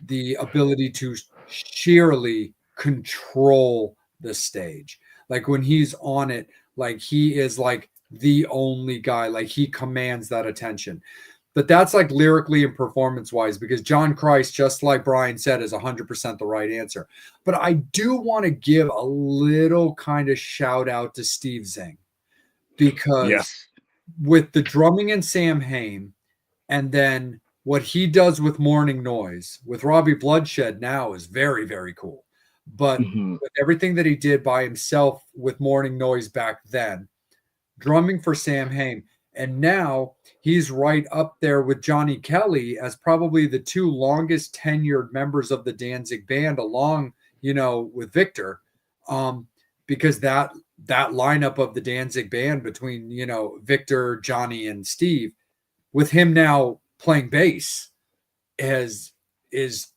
the ability to sheerly control the stage. Like when he's on it, like he is like the only guy, like he commands that attention. But that's like lyrically and performance wise, because John Christ, just like Brian said, is 100% the right answer. But I do want to give a little kind of shout out to Steve Zing, because yes. with the drumming in Sam Hain, and then what he does with Morning Noise with Robbie Bloodshed now is very, very cool. But with everything that he did by himself with Morning Noise back then, drumming for Sam Hain, and now he's right up there with Johnny Kelly as probably the 2 longest tenured members of the Danzig band, along, with Victor, because that lineup of the Danzig band between, Victor, Johnny, and Steve, with him now playing bass, is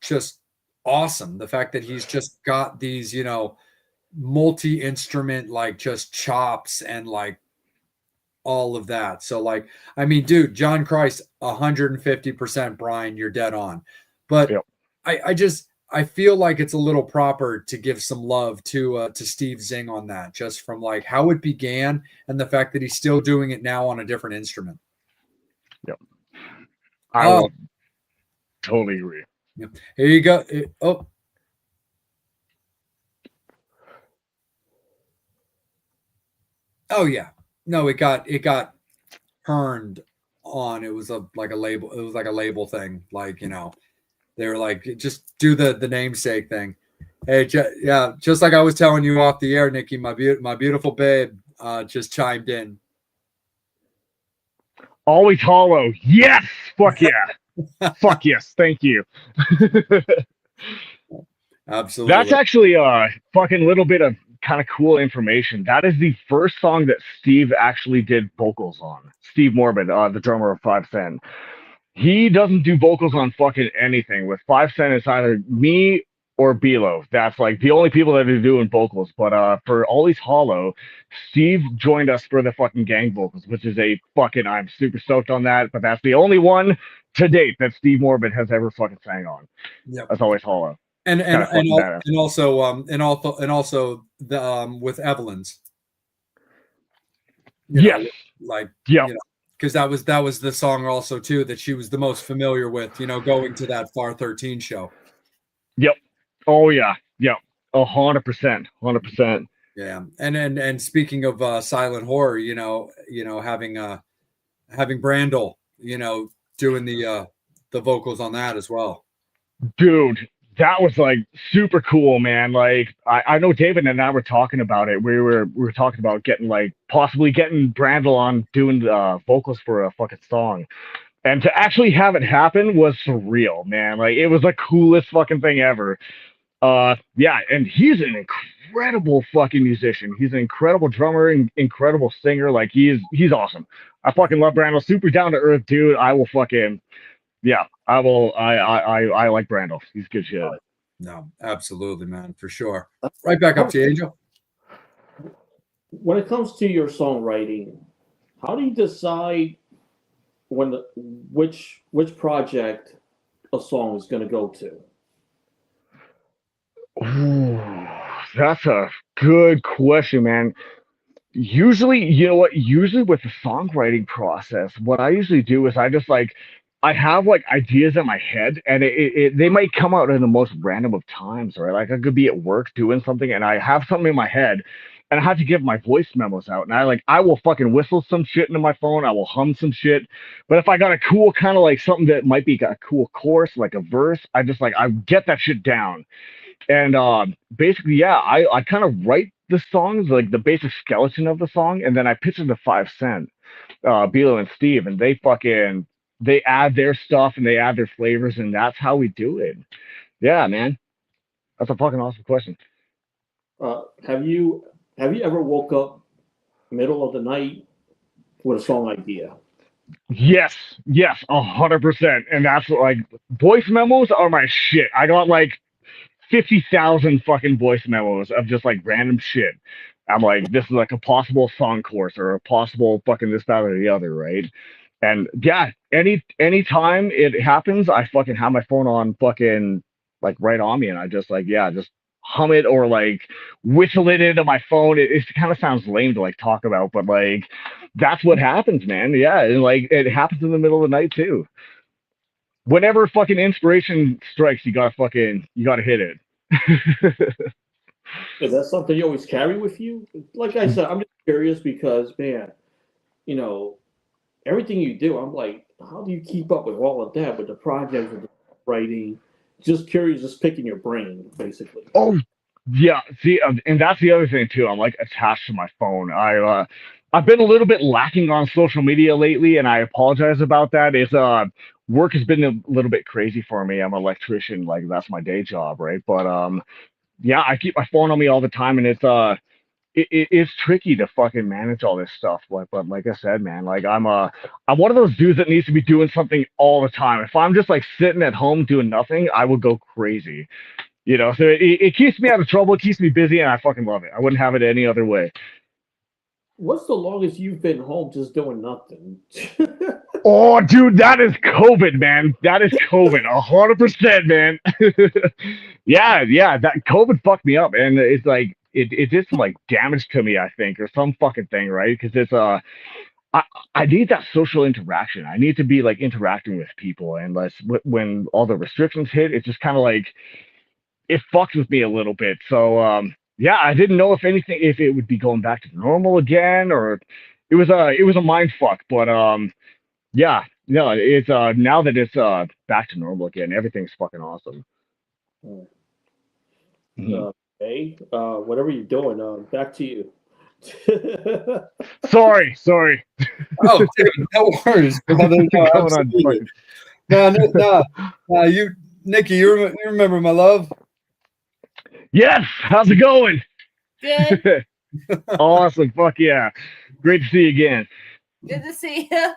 just awesome. The fact that he's just got these, multi-instrument, like just chops and like all of that. So like, I mean, dude, John Christ, 150%, Brian, you're dead on. But yep. I feel like it's a little proper to give some love to Steve Zing on that, just from like how it began and the fact that he's still doing it now on a different instrument. Yep. I will totally agree. Yep. Here you go. Oh yeah. No, it got turned on. It was like a label. It was like a label thing. Like, they were like, just do the namesake thing. Hey, just like I was telling you off the air, Nikki, my beautiful babe, just chimed in. Always hollow. Yes. Fuck yeah. Fuck yes. Thank you. Absolutely. That's actually a fucking little bit of kind of cool information. That is the first song that Steve actually did vocals on. Steve Morbid, the drummer of Five Cent. He doesn't do vocals on fucking anything. With 5 Cent, it's either me or Bilo. That's like the only people that are doing vocals. But for Always Hollow, Steve joined us for the fucking gang vocals, which is a fucking, I'm super stoked on that. But that's the only one to date that Steve Morbid has ever fucking sang on. Yep. That's Always Hollow. And Kind of fucking badass. also the with Evelyn's. Yes. Like yeah. Because that was the song also too that she was the most familiar with, going to that Far 13 show. Yep. Oh yeah. Yep. 100%. Yeah. And speaking of silent horror, having Brandel, doing the vocals on that as well. Dude, that was like super cool, man. Like I know David and I were talking about it. We were talking about possibly getting Brandel on doing the vocals for a fucking song. And to actually have it happen was surreal, man. Like it was the coolest fucking thing ever. Yeah, and he's an incredible fucking musician. He's an incredible drummer, incredible singer. Like he's awesome. I fucking love Brandel. Super down to earth dude. I will fucking I will. I like Brandel. He's good shit. No, absolutely, man, for sure. Right back up to you, Angel. When it comes to your songwriting, how do you decide which project a song is going to go to? Ooh, that's a good question, man. Usually, you know what? Usually with the songwriting process, what I usually do is I have like ideas in my head, and they might come out in the most random of times, right? Like I could be at work doing something, and I have something in my head, and I have to give my voice memos out, and I will fucking whistle some shit into my phone. I will hum some shit, but if I got a cool kind of like something that might be a cool chorus, like a verse, I get that shit down, and basically, yeah, I kind of write the songs, like the basic skeleton of the song, and then I pitch it to 5 Cent, Bilo and Steve, and they add their stuff and they add their flavors, and that's how we do it. Yeah, man, that's a fucking awesome question. Have you ever woke up middle of the night with a song idea? Yes, 100%. And that's like voice memos are my shit. I got like 50,000 fucking voice memos of just like random shit. I'm like, this is like a possible song course or a possible fucking this, that, or the other, right? And yeah, anytime it happens, I fucking have my phone on fucking like right on me, and I just just hum it or like whistle it into my phone. It kind of sounds lame to like talk about, but like that's what happens, man. Yeah, and like it happens in the middle of the night too. Whenever fucking inspiration strikes, you gotta hit it. Is that something you always carry with you? Like I said, I'm just curious because, man, everything you do, I'm like, how do you keep up with all of that, with the projects, with the writing? Just curious, just picking your brain, basically. Oh, yeah. See, and that's the other thing too. I'm like attached to my phone. I've been a little bit lacking on social media lately, and I apologize about that. It's work has been a little bit crazy for me. I'm an electrician, like that's my day job, right? But yeah, I keep my phone on me all the time, and it's tricky to fucking manage all this stuff. But like I said, man, like I'm one of those dudes that needs to be doing something all the time. If I'm just like sitting at home doing nothing, I would go crazy. So it keeps me out of trouble, it keeps me busy, and I fucking love it. I wouldn't have it any other way. What's the longest you've been home just doing nothing? Oh, dude, that is COVID, man. That is COVID, 100%, man. yeah, that COVID fucked me up, and it's like it did some like damage to me, I think, or some fucking thing, right? Because it's I need that social interaction. I need to be like interacting with people, and when all the restrictions hit, it's just kind of like it fucks with me a little bit. So yeah, I didn't know if it would be going back to normal again, or it was a mind fuck. But yeah, no, it's now that it's back to normal again, everything's fucking awesome. Okay, whatever you're doing, back to you. Sorry. Oh, dude, no worries. No, Nikki, you remember my love? Yes. How's it going? Good. Awesome. Fuck yeah. Great to see you again. Good to see you.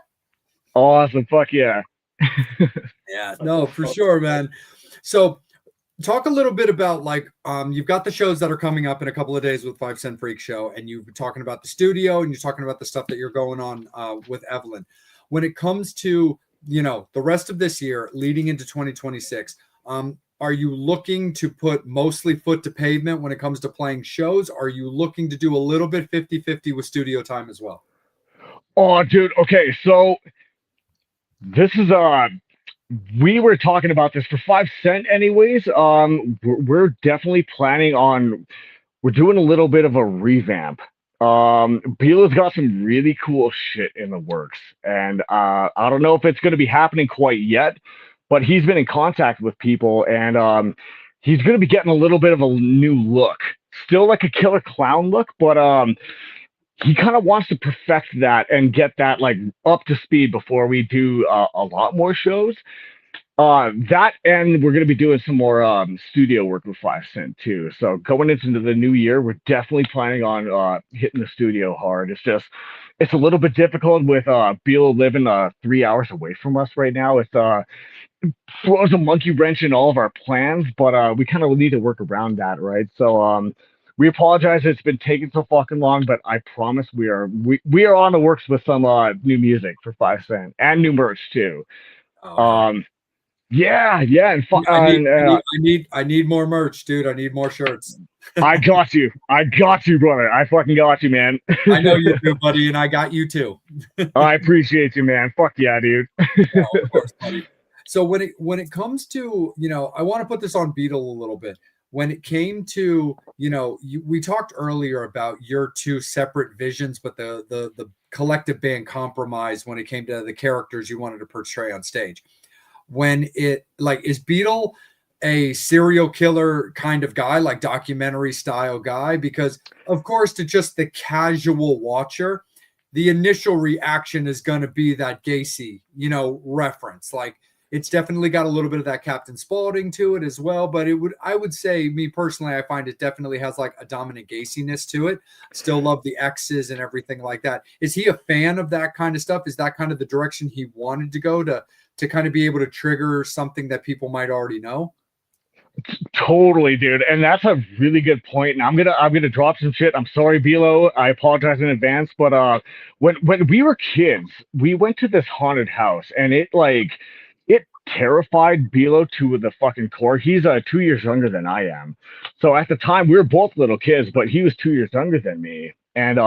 Awesome. Fuck yeah. Yeah, no, for sure, man. So talk a little bit about like you've got the shows that are coming up in a couple of days with 5 Cent Freak Show, and you've been talking about the studio and you're talking about the stuff that you're going on with Evelyn. When it comes to the rest of this year leading into 2026, are you looking to put mostly foot to pavement when it comes to playing shows? Are you looking to do a little bit 50-50 with studio time as well? Oh, dude. Okay, so this is we were talking about this for 5 Cent anyways. We're definitely planning on we're doing a little bit of a revamp. Belo's got some really cool shit in the works, and I don't know if it's going to be happening quite yet, but he's been in contact with people, and he's going to be getting a little bit of a new look. Still like a killer clown look, but he kind of wants to perfect that and get that like up to speed before we do a lot more shows. That, and we're going to be doing some more studio work with 5 Cent too. So going into the new year, we're definitely planning on hitting the studio hard. It's a little bit difficult with Beal living 3 hours away from us right now. It throws a monkey wrench in all of our plans, but we kind of need to work around that, right? So we apologize it's been taking so fucking long, but I promise we are on the works with some new music for 5 Cent and new merch too. Oh, Yeah, and I need more merch, dude. I need more shirts. I got you, brother. I fucking got you, man. I know you do, buddy, and I got you too. I appreciate you, man. Fuck yeah, dude. Yeah, of course, buddy. So when it comes to I want to put this on Beetle a little bit. When it came to we talked earlier about your two separate visions, but the collective band compromise when it came to the characters you wanted to portray on stage. When it is Beetle a serial killer kind of guy, like documentary style guy? Because of course, to just the casual watcher, the initial reaction is going to be that Gacy, reference. Like it's definitely got a little bit of that Captain Spaulding to it as well. But I would say, me personally, I find it definitely has like a dominant Gacy-ness to it. Still love the X's and everything like that. Is he a fan of that kind of stuff? Is that kind of the direction he wanted to go to kind of be able to trigger something that people might already know? Totally, dude. And that's a really good point. And I'm gonna drop some shit. I'm sorry, Bilo. I apologize in advance. But when we were kids, we went to this haunted house, and it terrified Bilo to the fucking core. He's 2 years younger than I am. So at the time, we were both little kids, but he was 2 years younger than me. And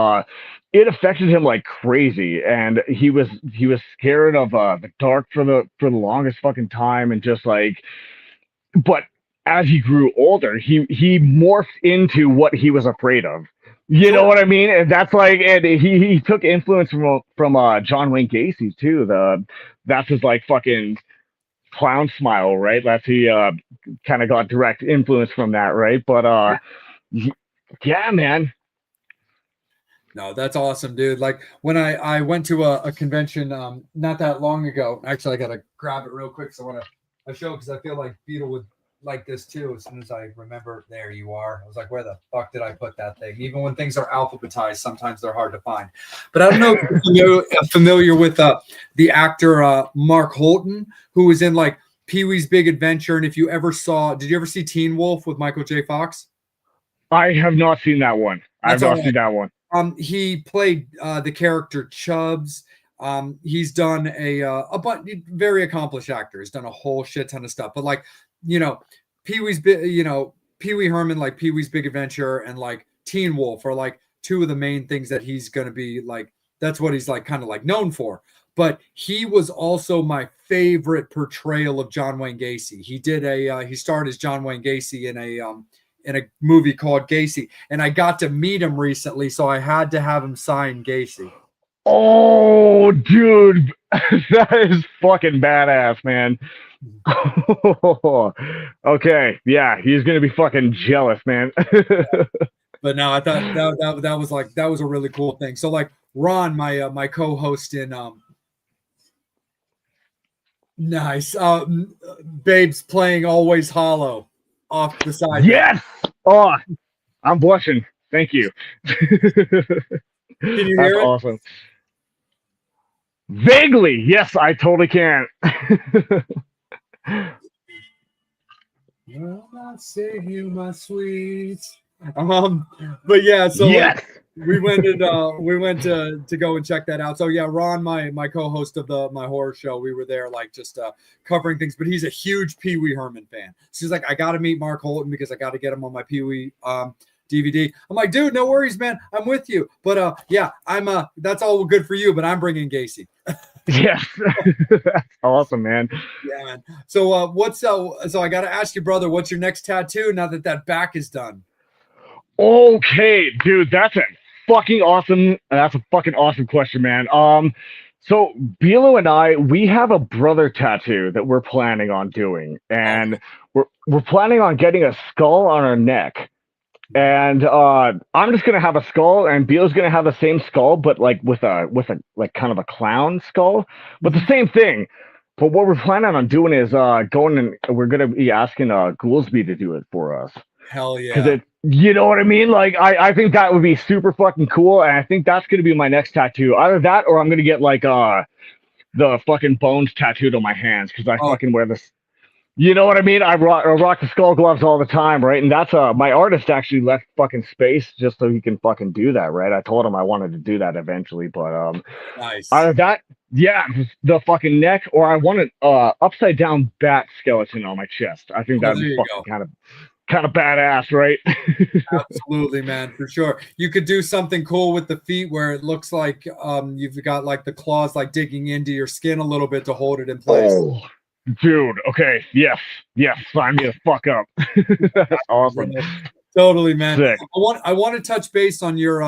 it affected him like crazy, and he was scared of the dark for the longest fucking time, and just like, but as he grew older, he morphed into what he was afraid of. You know what I mean? And that's like, and he took influence from John Wayne Gacy too. That's his like fucking clown smile, right? That's he kind of got direct influence from that, right? But yeah, man. No, that's awesome, dude. Like when I went to a convention not that long ago. Actually, I gotta grab it real quick because I want to show, because I feel like Beetle would like this too. As soon as I remember, there you are. I was like, where the fuck did I put that thing? Even when things are alphabetized, sometimes they're hard to find. But I don't know if you're familiar with the actor Mark Holton, who was in like Pee-wee's Big Adventure. And if you ever did you ever see Teen Wolf with Michael J. Fox? I have not seen that one. I've not seen that one. He played the character Chubbs. He's done a bunch, very accomplished actor. He's done a whole shit ton of stuff. But like, Pee-wee's, Pee-wee Herman, like Pee-wee's Big Adventure and like Teen Wolf are like two of the main things that he's going to be like, that's what he's like kind of like known for. But he was also my favorite portrayal of John Wayne Gacy. He did he starred as John Wayne Gacy in a movie called Gacy, and I got to meet him recently, so I had to have him sign Gacy. Oh, dude, that is fucking badass, man. Okay, yeah, he's gonna be fucking jealous, man. But no, I thought that was a really cool thing. So like Ron, my co-host in Nice. Babes playing Always Hollow off the side. Yes. Oh, I'm blushing. Thank you. Can you That's hear it? awesome. Vaguely, yes, I totally can. Will not save you, my sweets. But yeah, so Yes. we went to go and check that out. So yeah, Ron, my co-host of my horror show, we were there like just covering things, but he's a huge Pee Wee Herman fan. So he's like, I got to meet Mark Holton because I got to get him on my Pee Wee DVD. I'm like, dude, no worries, man. I'm with you. But yeah, I'm that's all good for you, but I'm bringing Gacy. Yes. That's awesome, man. Yeah, man. So so I got to ask you, brother, what's your next tattoo now that back is done? Okay, dude, that's a fucking awesome question, man. So Bilo and I, we have a brother tattoo that we're planning on doing, and we're planning on getting a skull on our neck. And I'm just gonna have a skull, and Bilo's gonna have the same skull, but like with a like kind of a clown skull, but the same thing. But what we're planning on doing is going and we're gonna be asking Goolsby to do it for us. Hell Because yeah. you know what I mean? Like, I think that would be super fucking cool. And I think that's going to be my next tattoo. Either that or I'm going to get, like, the fucking bones tattooed on my hands because I fucking wear this. You know what I mean? I rock the skull gloves all the time, right? And that's, my artist actually left fucking space just so he can fucking do that, right? I told him I wanted to do that eventually, but, Nice. either that, yeah, the fucking neck, or I want an, upside down bat skeleton on my chest. I think that'd be fucking kind of badass, right? Absolutely, man, for sure. You could do something cool with the feet where it looks like you've got like the claws like digging into your skin a little bit to hold it in place. Oh, dude. Okay. Yes. Sign me the fuck up. That's awesome. Totally, man. Sick. I want to touch base on your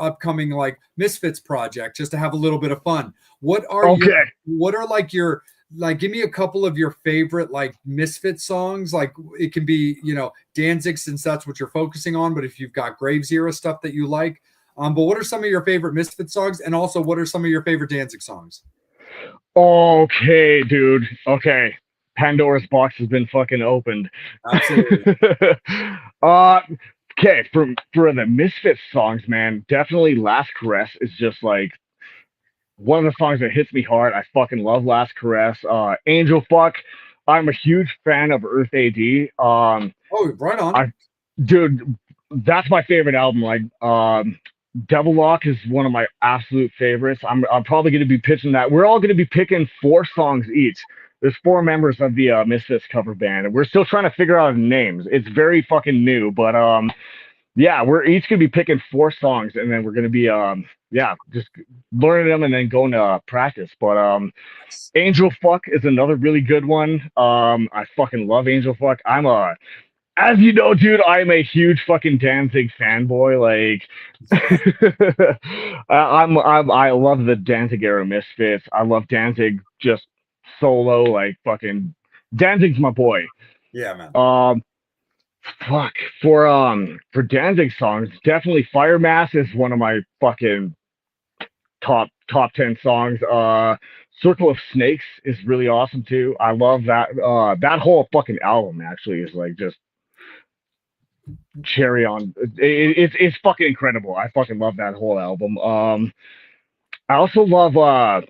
upcoming like Misfits project just to have a little bit of fun. What are give me a couple of your favorite like Misfit songs. Like it can be, Danzig, since that's what you're focusing on, but if you've got Graves era stuff that you like. But what are some of your favorite Misfit songs? And also what are some of your favorite Danzig songs? Okay, dude. Okay. Pandora's box has been fucking opened. Absolutely. Okay, for the Misfits songs, man, definitely Last Caress is just like one of the songs that hits me hard. I fucking love Last Caress. Angel Fuck. I'm a huge fan of Earth AD. Right on. Dude, that's my favorite album. Like, Devil Lock is one of my absolute favorites. I'm probably going to be pitching that. We're all going to be picking 4 songs each. There's 4 members of the Misfits cover band, and we're still trying to figure out names. It's very fucking new, but yeah, we're each going to be picking 4 songs, and then we're going to be just learning them and then going to practice. But Angel Fuck is another really good one. I fucking love Angel Fuck. As you know, dude, I'm a huge fucking Danzig fanboy. Like, I love the Danzig era Misfits. I love Danzig just solo. Like, fucking Danzig's my boy. Yeah, man. Fuck for Danzig songs, definitely Fire Mass is one of my fucking top 10 songs. Circle of Snakes is really awesome too. I love that. That whole fucking album actually is like just cherry on. It's fucking incredible. I fucking love that whole album. I also love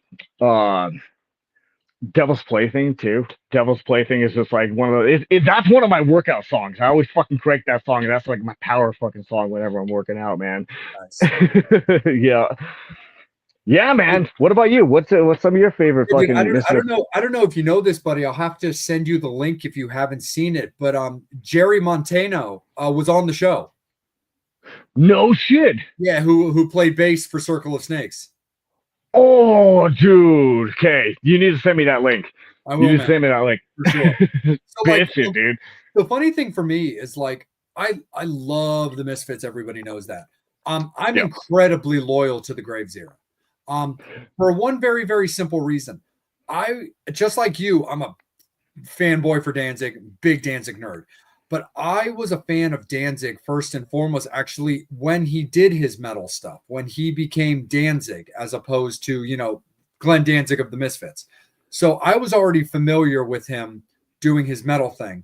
Devil's Plaything too. Devil's Plaything is just like one of the. That's one of my workout songs. I always fucking crank that song, and that's like my power fucking song whenever I'm working out, man. Nice. Yeah, man. What about you? What's some of your favorite fucking? I don't know if you know this, buddy. I'll have to send you the link if you haven't seen it. But Jerry Montano was on the show. No shit. Yeah, who played bass for Circle of Snakes. Oh, dude. Okay, you need to send me that link. I will, you need to send me that link. For sure. So, Bitchin', dude. The funny thing for me is like I love the Misfits. Everybody knows that. I'm incredibly loyal to the Graves era. For one very, very simple reason. I just like you, I'm a fanboy for Danzig, big Danzig nerd. But I was a fan of Danzig first and foremost, actually, when he did his metal stuff, when he became Danzig, as opposed to, Glenn Danzig of the Misfits. So I was already familiar with him doing his metal thing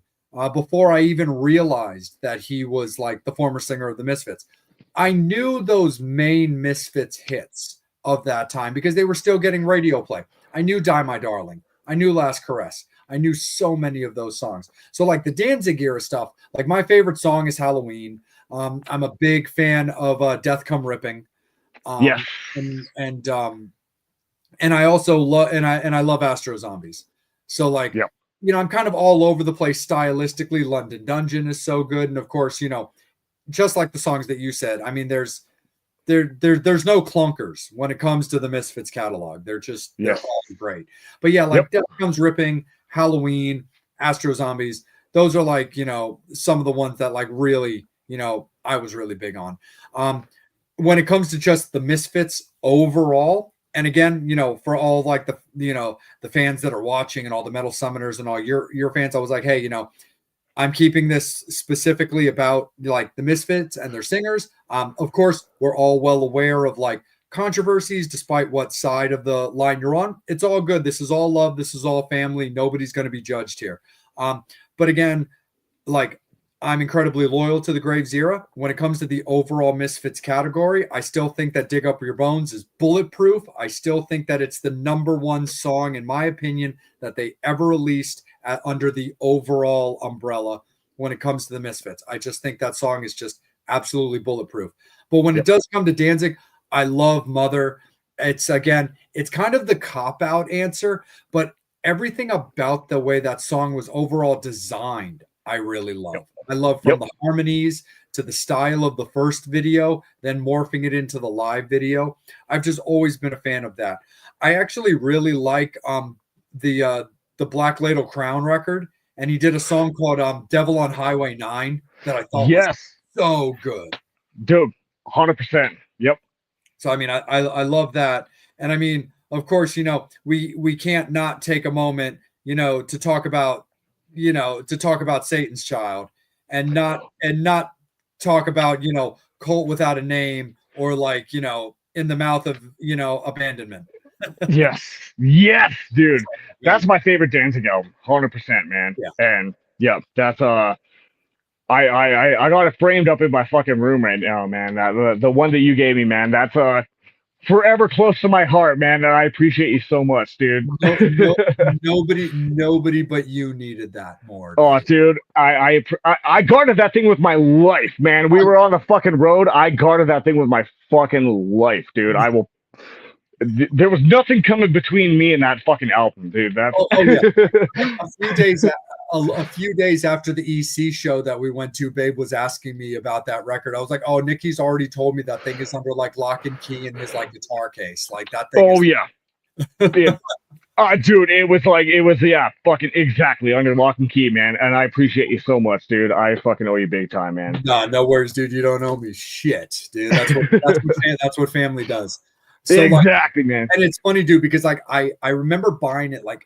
before I even realized that he was like the former singer of the Misfits. I knew those main Misfits hits of that time because they were still getting radio play. I knew Die My Darling. I knew Last Caress. I knew so many of those songs. So like the Danzig era stuff, like my favorite song is Halloween. I'm a big fan of Death Come Ripping. Yes. And I also love I love Astro Zombies. So like Yep. I'm kind of all over the place stylistically. London Dungeon is so good, and of course, just like the songs that you said, I mean, there's no clunkers when it comes to the Misfits catalog. They're all great. But yeah, like Death Comes Ripping, Halloween, Astro Zombies, those are like, some of the ones that like really, I was really big on. When it comes to just the Misfits overall, and again, for all like the fans that are watching and all the metal summoners and all your fans, I was like, hey, I'm keeping this specifically about like the Misfits and their singers. Of course, we're all well aware of like controversies, despite what side of the line you're on. It's all good. This is all love. This is all family. Nobody's going to be judged here. But again, like I'm incredibly loyal to the Graves era. When it comes to the overall Misfits category, I still think that Dig Up Your Bones is bulletproof. I still think that it's the number one song, in my opinion, that they ever released under the overall umbrella when it comes to the Misfits. I just think that song is just absolutely bulletproof. But when it does come to Danzig, I love Mother. It's kind of the cop-out answer, but everything about the way that song was overall designed, I really love. I love from the harmonies to the style of the first video, then morphing it into the live video. I've just always been a fan of that. I actually really like the Black Ladle Crown record, and he did a song called Devil on Highway 9 that I thought was so good. Dude, 100%. Yep. So I mean, I love that. And I mean, of course, we can't not take a moment, to talk about Satan's Child and not talk about, Cult Without a Name or like, In the Mouth of, Abandonment. Yes, dude. That's my favorite Danzig album, 100%, man. Yeah. And that's I got it framed up in my fucking room right now, man. That the one that you gave me, man. That's forever close to my heart, man. And I appreciate you so much, dude. Nobody but you needed that more. Oh, dude, I guarded that thing with my life, man. We were on the fucking road. I guarded that thing with my fucking life, dude. I will. There was nothing coming between me and that fucking album, dude. That's a few days after the EC show that we went to, Babe was asking me about that record. I was like, "Oh, Nikki's already told me that thing is under like lock and key in his like guitar case, like that thing." Oh yeah. Dude, it was fucking exactly under lock and key, man. And I appreciate you so much, dude. I fucking owe you big time, man. No worries, dude. You don't owe me shit, dude. That's what family does. So, exactly, man. And it's funny, dude, because like I remember buying it like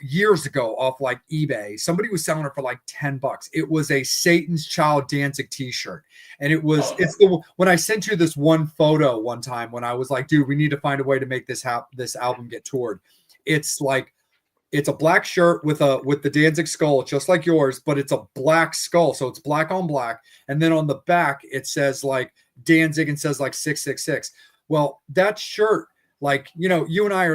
years ago off like eBay. Somebody was selling it for like $10. It was a Satan's Child Danzig t-shirt. And when I sent you this one photo one time when I was like, dude, we need to find a way to make this album get toured. It's a black shirt with the Danzig skull, just like yours, but it's a black skull. So it's black on black. And then on the back, it says like Danzig and says like 666. Well, that shirt, like, you and I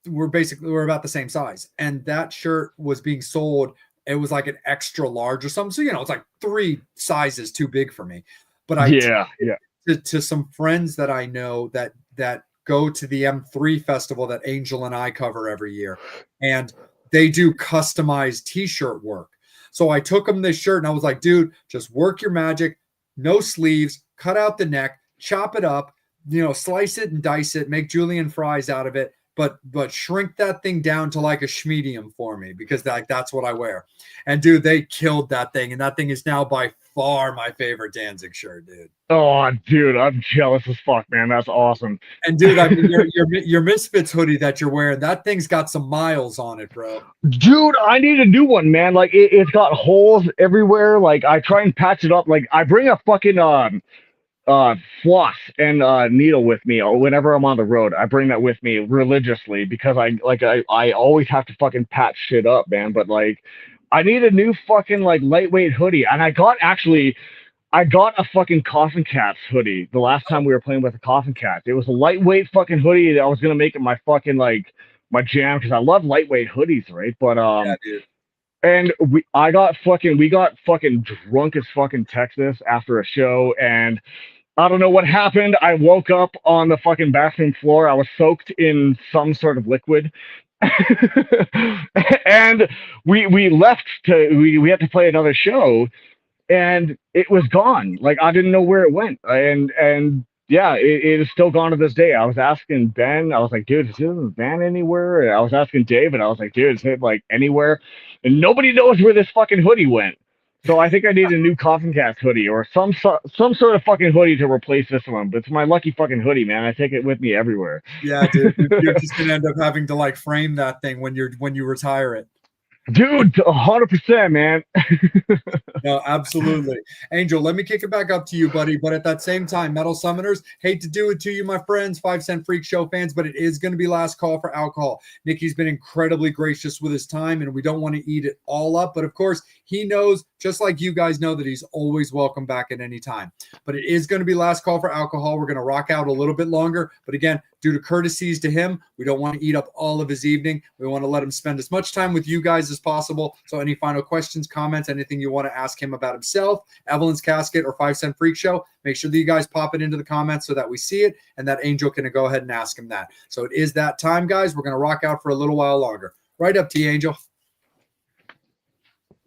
we're about the same size. And that shirt was being sold. It was like an extra large or something. So, it's like 3 sizes too big for me. But to some friends that I know that go to the M3 festival that Angel and I cover every year. And they do customized t-shirt work. So I took them this shirt and I was like, dude, just work your magic, no sleeves, cut out the neck, chop it up, slice it and dice it, make julienne fries out of it, but shrink that thing down to like a schmedium for me because that's what I wear. And dude, they killed that thing, and that thing is now by far my favorite Danzig shirt, dude. Oh, dude, I'm jealous as fuck, man. That's awesome. And dude, I mean, your Misfits hoodie that you're wearing, that thing's got some miles on it, bro. Dude, I need a new one, man. Like it's got holes everywhere. Like I try and patch it up. Like I bring a fucking floss and needle with me whenever I'm on the road. I bring that with me religiously because I always have to fucking patch shit up, man. But like, I need a new fucking like lightweight hoodie, and I got a fucking Coffin Cats hoodie the last time we were playing with the Coffin Cats. It was a lightweight fucking hoodie that I was gonna make it my fucking like my jam because I love lightweight hoodies, right? But Yeah, dude. and we got fucking drunk as fucking Texas after a show, and I don't know what happened. I woke up on the fucking bathroom floor. I was soaked in some sort of liquid. And we left we had to play another show, and it was gone. Like I didn't know where it went, and yeah, it is still gone to this day. I was asking Ben, I was like, dude, is this van anywhere? And I was asking David, I was like, dude, is it like anywhere? And nobody knows where this fucking hoodie went. So I think I need a new Coffin Cast hoodie or some sort of fucking hoodie to replace this one. But it's my lucky fucking hoodie, man. I take it with me everywhere. Yeah, dude. You're just gonna end up having to like frame that thing when you retire it. Dude, 100%, man. No, absolutely. Angel, let me kick it back up to you, buddy. But at that same time, Metal Summoners, hate to do it to you, my friends, 5 Cent Freak Show fans, but it is going to be last call for alcohol. Nikky's been incredibly gracious with his time, and we don't want to eat it all up. But of course, he knows, just like you guys know, that he's always welcome back at any time. But it is going to be last call for alcohol. We're going to rock out a little bit longer. But again, due to courtesies to him, we don't want to eat up all of his evening. We want to let him spend as much time with you guys as possible. So any final questions, comments, anything you want to ask him about himself, Evelyn's Casket, or 5 Cent Freak Show, make sure that you guys pop it into the comments so that we see it and that Angel can go ahead and ask him that. So it is that time, guys. We're going to rock out for a little while longer. Right up to you, Angel.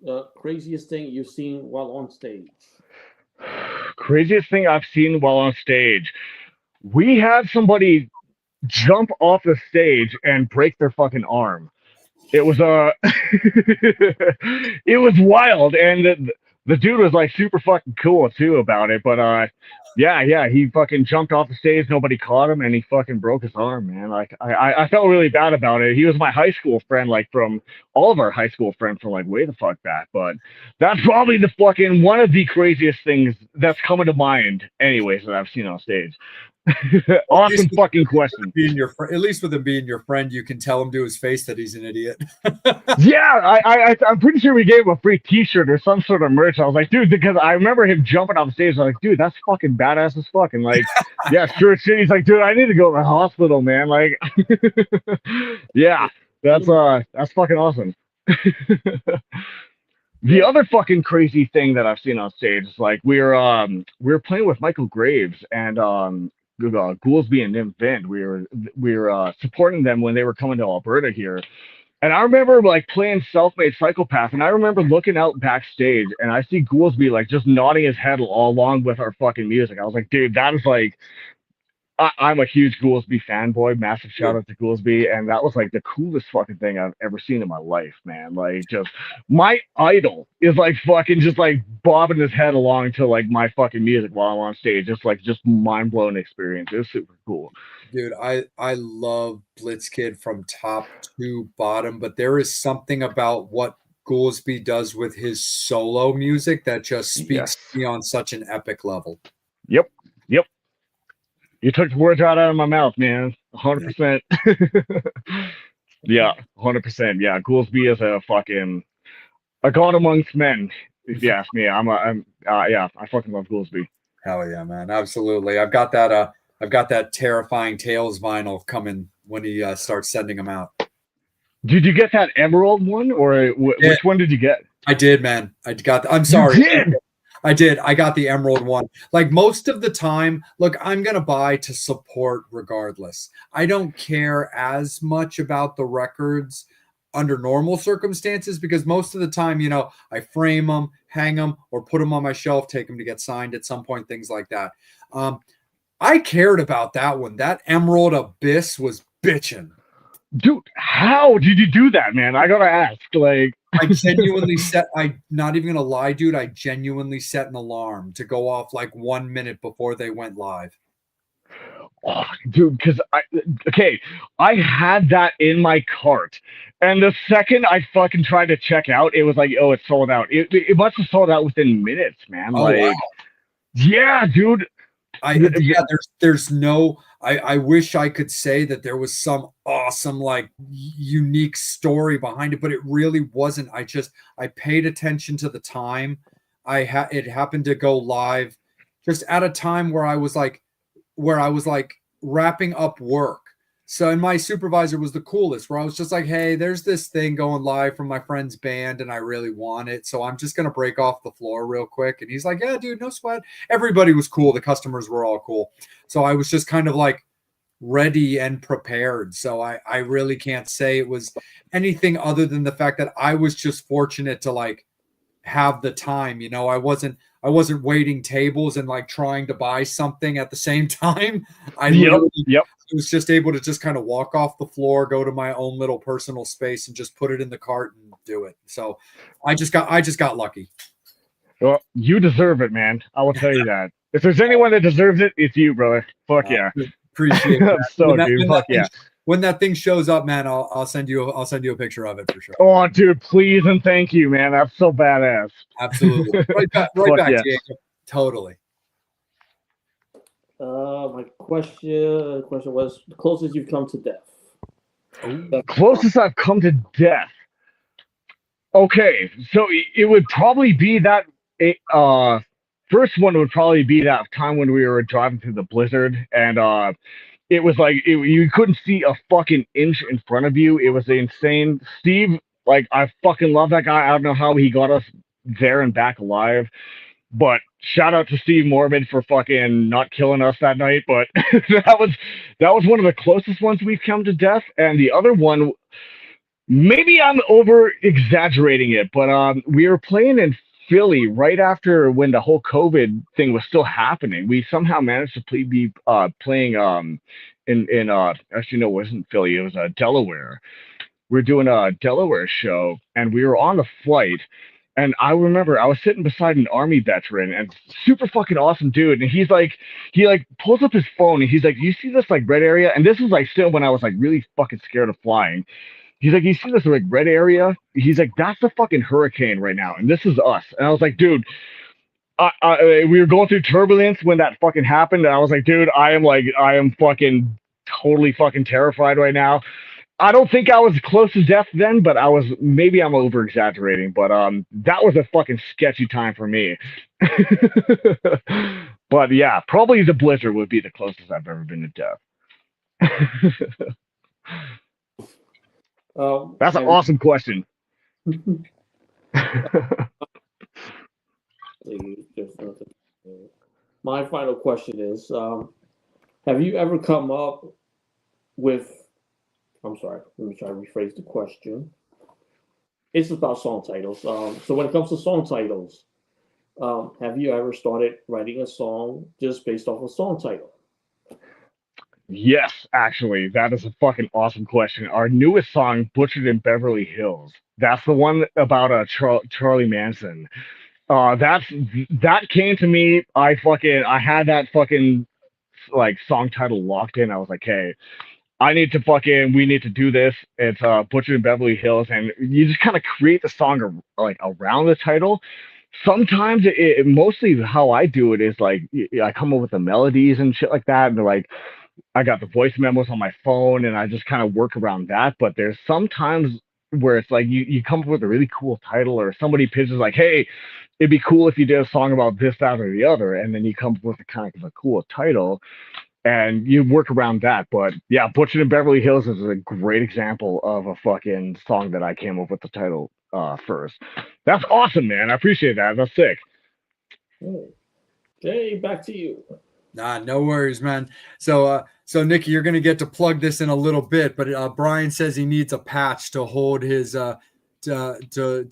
The craziest thing you've seen while on stage? Craziest thing I've seen while on stage. We had somebody jump off the stage and break their fucking arm. It was it was wild, and the dude was like super fucking cool too about it. But yeah, he fucking jumped off the stage. Nobody caught him, and he fucking broke his arm, man. Like I felt really bad about it. He was my high school friend, like from all of our high school friends from like way the fuck back. But that's probably the fucking one of the craziest things that's coming to mind, anyways, that I've seen on stage. Awesome fucking question. At least with him being your friend, you can tell him to his face that he's an idiot. Yeah, I'm pretty sure we gave him a free T-shirt or some sort of merch. I was like, dude, because I remember him jumping off stage. I was like, dude, that's fucking badass as fuck. And like, yeah, sure shit. He's like, dude, I need to go to the hospital, man. Like, yeah, that's fucking awesome. The other fucking crazy thing that I've seen on stage is like we were playing with Michael Graves and Goolsby and Nim Vind. We were supporting them when they were coming to Alberta here. And I remember like playing Self-Made Psychopath, and I remember looking out backstage and I see Goolsby like just nodding his head all along with our fucking music. I was like, dude, that is like, I'm a huge Goolsby fanboy. Massive shout out to Goolsby, and that was like the coolest fucking thing I've ever seen in my life, man. Like, just my idol is like fucking just like bobbing his head along to like my fucking music while I'm on stage. Just mind blowing experience. It was super cool. Dude, I love Blitzkid from top to bottom, but there is something about what Goolsby does with his solo music that just speaks to me on such an epic level. Yep. You took the words right out of my mouth, man. 100%. Yeah, 100%. Yeah, Goolsby is a god amongst men. If you ask me, I fucking love Goolsby. Hell yeah, man, absolutely. I've got that Terrifying Tales vinyl coming when he starts sending them out. Did you get that Emerald one, or which one did you get? I did, man. I'm sorry. You did? I did. I got the Emerald one. Like most of the time, look, I'm going to buy to support regardless. I don't care as much about the records under normal circumstances because most of the time, you know, I frame them, hang them, or put them on my shelf, take them to get signed at some point, things like that. I cared about that one. That Emerald Abyss was bitching. Dude, how did you do that, man? I gotta ask. Like, I'm not even gonna lie, dude. I genuinely set an alarm to go off like 1 minute before they went live. Oh, dude, because I had that in my cart, and the second I fucking tried to check out, it was like, oh, it's sold out. It must have sold out within minutes, man. Oh, like, wow. Yeah, dude. There's no. I wish I could say that there was some awesome, like, unique story behind it, but it really wasn't. I paid attention to the time. It happened to go live just at a time where I was like wrapping up work. So, and my supervisor was the coolest, where I was just like, hey, there's this thing going live from my friend's band, and I really want it. So I'm just going to break off the floor real quick. And he's like, yeah, dude, no sweat. Everybody was cool. The customers were all cool. So I was just kind of like ready and prepared. So I really can't say it was anything other than the fact that I was just fortunate to like have the time. I wasn't waiting tables and like trying to buy something at the same time. I was just able to just kind of walk off the floor, go to my own little personal space, and just put it in the cart and do it. So I just got lucky. Well, you deserve it, man. I will tell you that. If there's anyone that deserves it, it's you, brother. Fuck yeah. Appreciate that. Fuck yeah. When that thing shows up, man, I'll send you a picture of it for sure. Oh, dude, please and thank you, man. That's so badass. Absolutely. Right back, yeah. Jacob. Totally. My question was the closest you've come to death. The closest I've come to death. Okay, so it would probably be that. First one would probably be that time when we were driving through the blizzard, and it was like you couldn't see a fucking inch in front of you. It was insane. Steve, like, I fucking love that guy. I don't know how he got us there and back alive, but shout out to Steve Morbid for fucking not killing us that night. But that was one of the closest ones we've come to death. And the other one, maybe I'm over exaggerating it, but we were playing in Philly right after when the whole COVID thing was still happening. We somehow managed to be playing in actually no, it wasn't Philly, it was Delaware. We were doing a Delaware show, and we were on the flight. And I remember I was sitting beside an Army veteran and super fucking awesome dude. And he pulls up his phone and he's like, you see this like red area? And this was like still when I was like really fucking scared of flying. He's like, you see this like red area? He's like, that's the fucking hurricane right now, and this is us. And I was like, dude, we were going through turbulence when that fucking happened, and I was like, dude, I am fucking totally fucking terrified right now. I don't think I was close to death then, but maybe I'm over exaggerating, but that was a fucking sketchy time for me. But yeah, probably the blizzard would be the closest I've ever been to death. That's an awesome question. My final question is, have you ever come up with, I'm sorry, let me try to rephrase the question. It's about song titles. So when it comes to song titles, have you ever started writing a song just based off a song title? Yes, actually, that is a fucking awesome question. Our newest song, Butchered in Beverly Hills, that's the one about Charlie Manson. That came to me. I had that fucking like song title locked in. I was like, hey, we need to do this. It's Butchered in Beverly Hills, and you just kind of create the song like around the title. Sometimes mostly how I do it is like I come up with the melodies and shit like that, and they're like, I got the voice memos on my phone and I just kind of work around that. But there's sometimes where it's like you come up with a really cool title, or somebody pitches like, hey, it'd be cool if you did a song about this, that, or the other. And then you come up with a kind of a cool title and you work around that. But yeah, Butchered in Beverly Hills is a great example of a fucking song that I came up with the title first. That's awesome, man. I appreciate that. That's sick. Jay, back to you. Nah, no worries, man. So Nikky, you're gonna get to plug this in a little bit, but Brian says he needs a patch to hold his to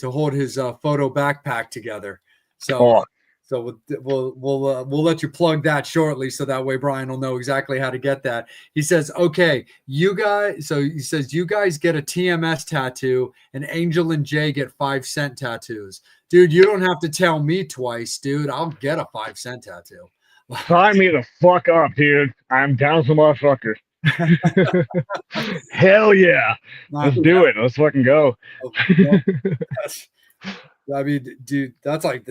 hold his photo backpack together. So we'll let you plug that shortly, so that way Brian will know exactly how to get that. He says, okay, you guys. So he says you guys get a TMS tattoo, and Angel and Jay get 5-cent tattoos. Dude, you don't have to tell me twice, dude. I'll get a 5-cent tattoo. Sign me the fuck up, dude. I'm down as a motherfucker. Hell yeah. Let's do it. Let's fucking go. I mean, dude, that's like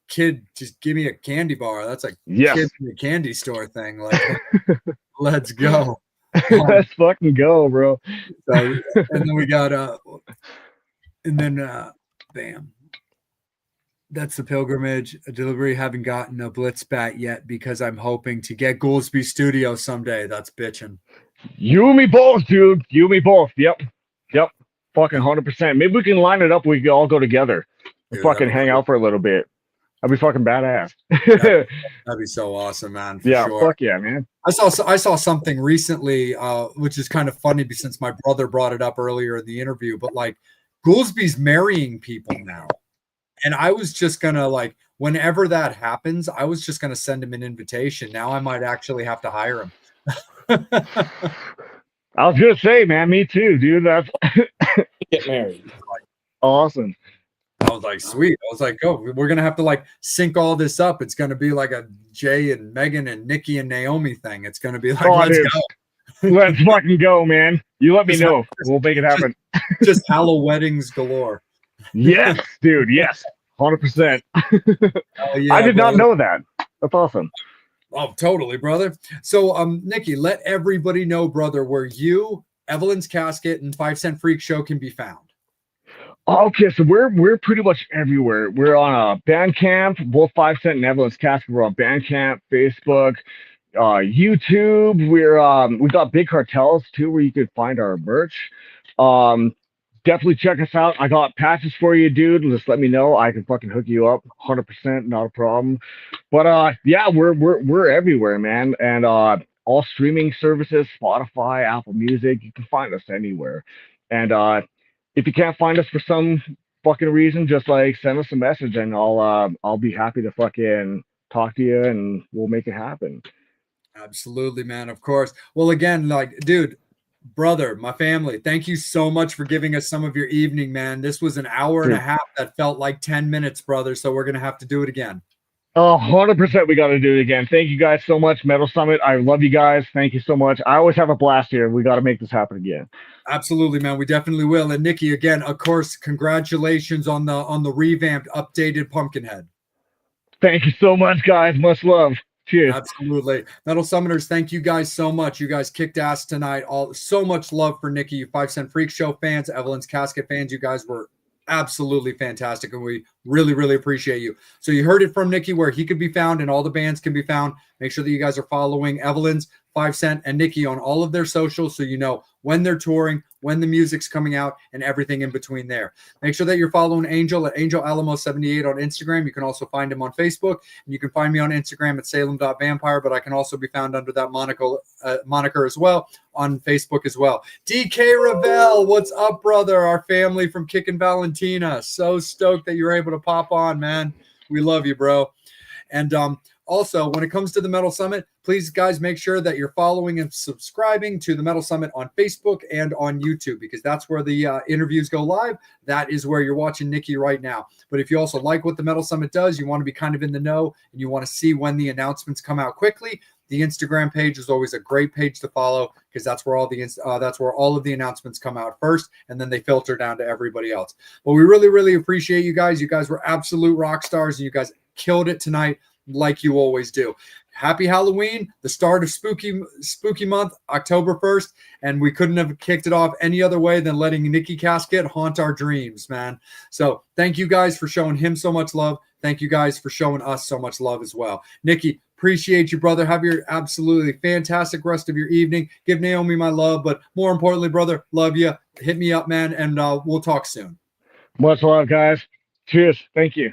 kid, just give me a candy bar. That's like Yes. kid in the candy store thing. Like, let's go. Let's fucking go, bro. So, and then we got bam. That's the pilgrimage. A delivery. Haven't gotten a blitz bat yet because I'm hoping to get Goolsby Studio someday. That's bitching. You and me both, dude. You and me both. Yep. Fucking 100%. Maybe we can line it up. We can all go together. Dude, Fucking hang out for a little bit. That'd be fucking badass. That'd be so awesome, man. For Yeah, sure. fuck yeah, man. I saw something recently, which is kind of funny since my brother brought it up earlier in the interview. But like, Goolsby's marrying people now, and I was just gonna like, whenever that happens, I was just gonna send him an invitation. Now I might actually have to hire him. I was gonna say, man, me too, dude. That's Get married. awesome. I was like, sweet. I was like, oh, we're gonna have to like sync all this up. It's gonna be like a Jay and Megan and Nikki and Naomi thing. It's gonna be like, let's dude. go. Let's fucking go, man. You let me know. We'll make it happen. Just Hallow weddings galore. Yes, dude. Yes, 100%. Yeah, I did not brother. know that. That's awesome. Oh, totally, brother. So, Nikky, let everybody know, brother, where you, Evelyn's Casket, and 5 Cent Freak Show can be found. Okay, so we're pretty much everywhere. We're on Bandcamp, both 5 Cent and Evelyn's Casket. We're on Bandcamp, Facebook, YouTube. We got Big Cartels too, where you can find our merch. Definitely check us out. I got patches for you, dude. Just let me know. I can fucking hook you up, 100%, not a problem. But yeah, we're everywhere, man. And all streaming services, Spotify, Apple Music. You can find us anywhere. And if you can't find us for some fucking reason, just like send us a message, and I'll be happy to fucking talk to you, and we'll make it happen. Absolutely, man. Of course. Well, again, like, dude, brother, my family, thank you so much for giving us some of your evening, man. This was an hour and a half that felt like 10 minutes, brother. So we're gonna have to do it again. 100%, we got to do it again. Thank you guys so much, Metal Summit. I love you guys. Thank you so much. I always have a blast here. We got to make this happen again. Absolutely, man. We definitely will. And Nikky, again, of course, congratulations on the revamped, updated Pumpkinhead. Thank you so much, guys. Much love. Cheers. Absolutely. Metal Summoners, thank you guys so much. You guys kicked ass tonight. So much love for Nikky, you 5 Cent Freak Show fans, Evelyn's Casket fans. You guys were absolutely fantastic, and we really, really appreciate you. So you heard it from Nikky, where he could be found and all the bands can be found. Make sure that you guys are following Evelyn's, 5 Cent, and Nikky on all of their socials, so you know when they're touring, when the music's coming out, and everything in between there. Make sure that you're following Angel at Angel Alamo 78 on Instagram. You can also find him on Facebook, and you can find me on Instagram at Salem.Vampire, but I can also be found under that moniker as well on Facebook as well. DK Ravel, what's up, brother? Our family from Kickin' Valentina. So stoked that you're able to pop on, man. We love you, bro. And also, when it comes to the Metal Summit, please, guys, make sure that you're following and subscribing to the Metal Summit on Facebook and on YouTube, because that's where the interviews go live. That is where you're watching Nikky right now. But if you also like what the Metal Summit does, you want to be kind of in the know, and you want to see when the announcements come out quickly, the Instagram page is always a great page to follow, because that's where all of the announcements come out first, and then they filter down to everybody else. But we really, really appreciate you guys. You guys were absolute rock stars, and you guys killed it tonight, like you always do. Happy Halloween, the start of spooky month, October 1st, and we couldn't have kicked it off any other way than letting Nikky Casket haunt our dreams, man. So thank you guys for showing him so much love. Thank you guys for showing us so much love as well. Nikky, appreciate you, brother. Have your absolutely fantastic rest of your evening. Give Naomi my love, but more importantly, brother, love you. Hit me up, man, and we'll talk soon. Much love, guys. Cheers. Thank you.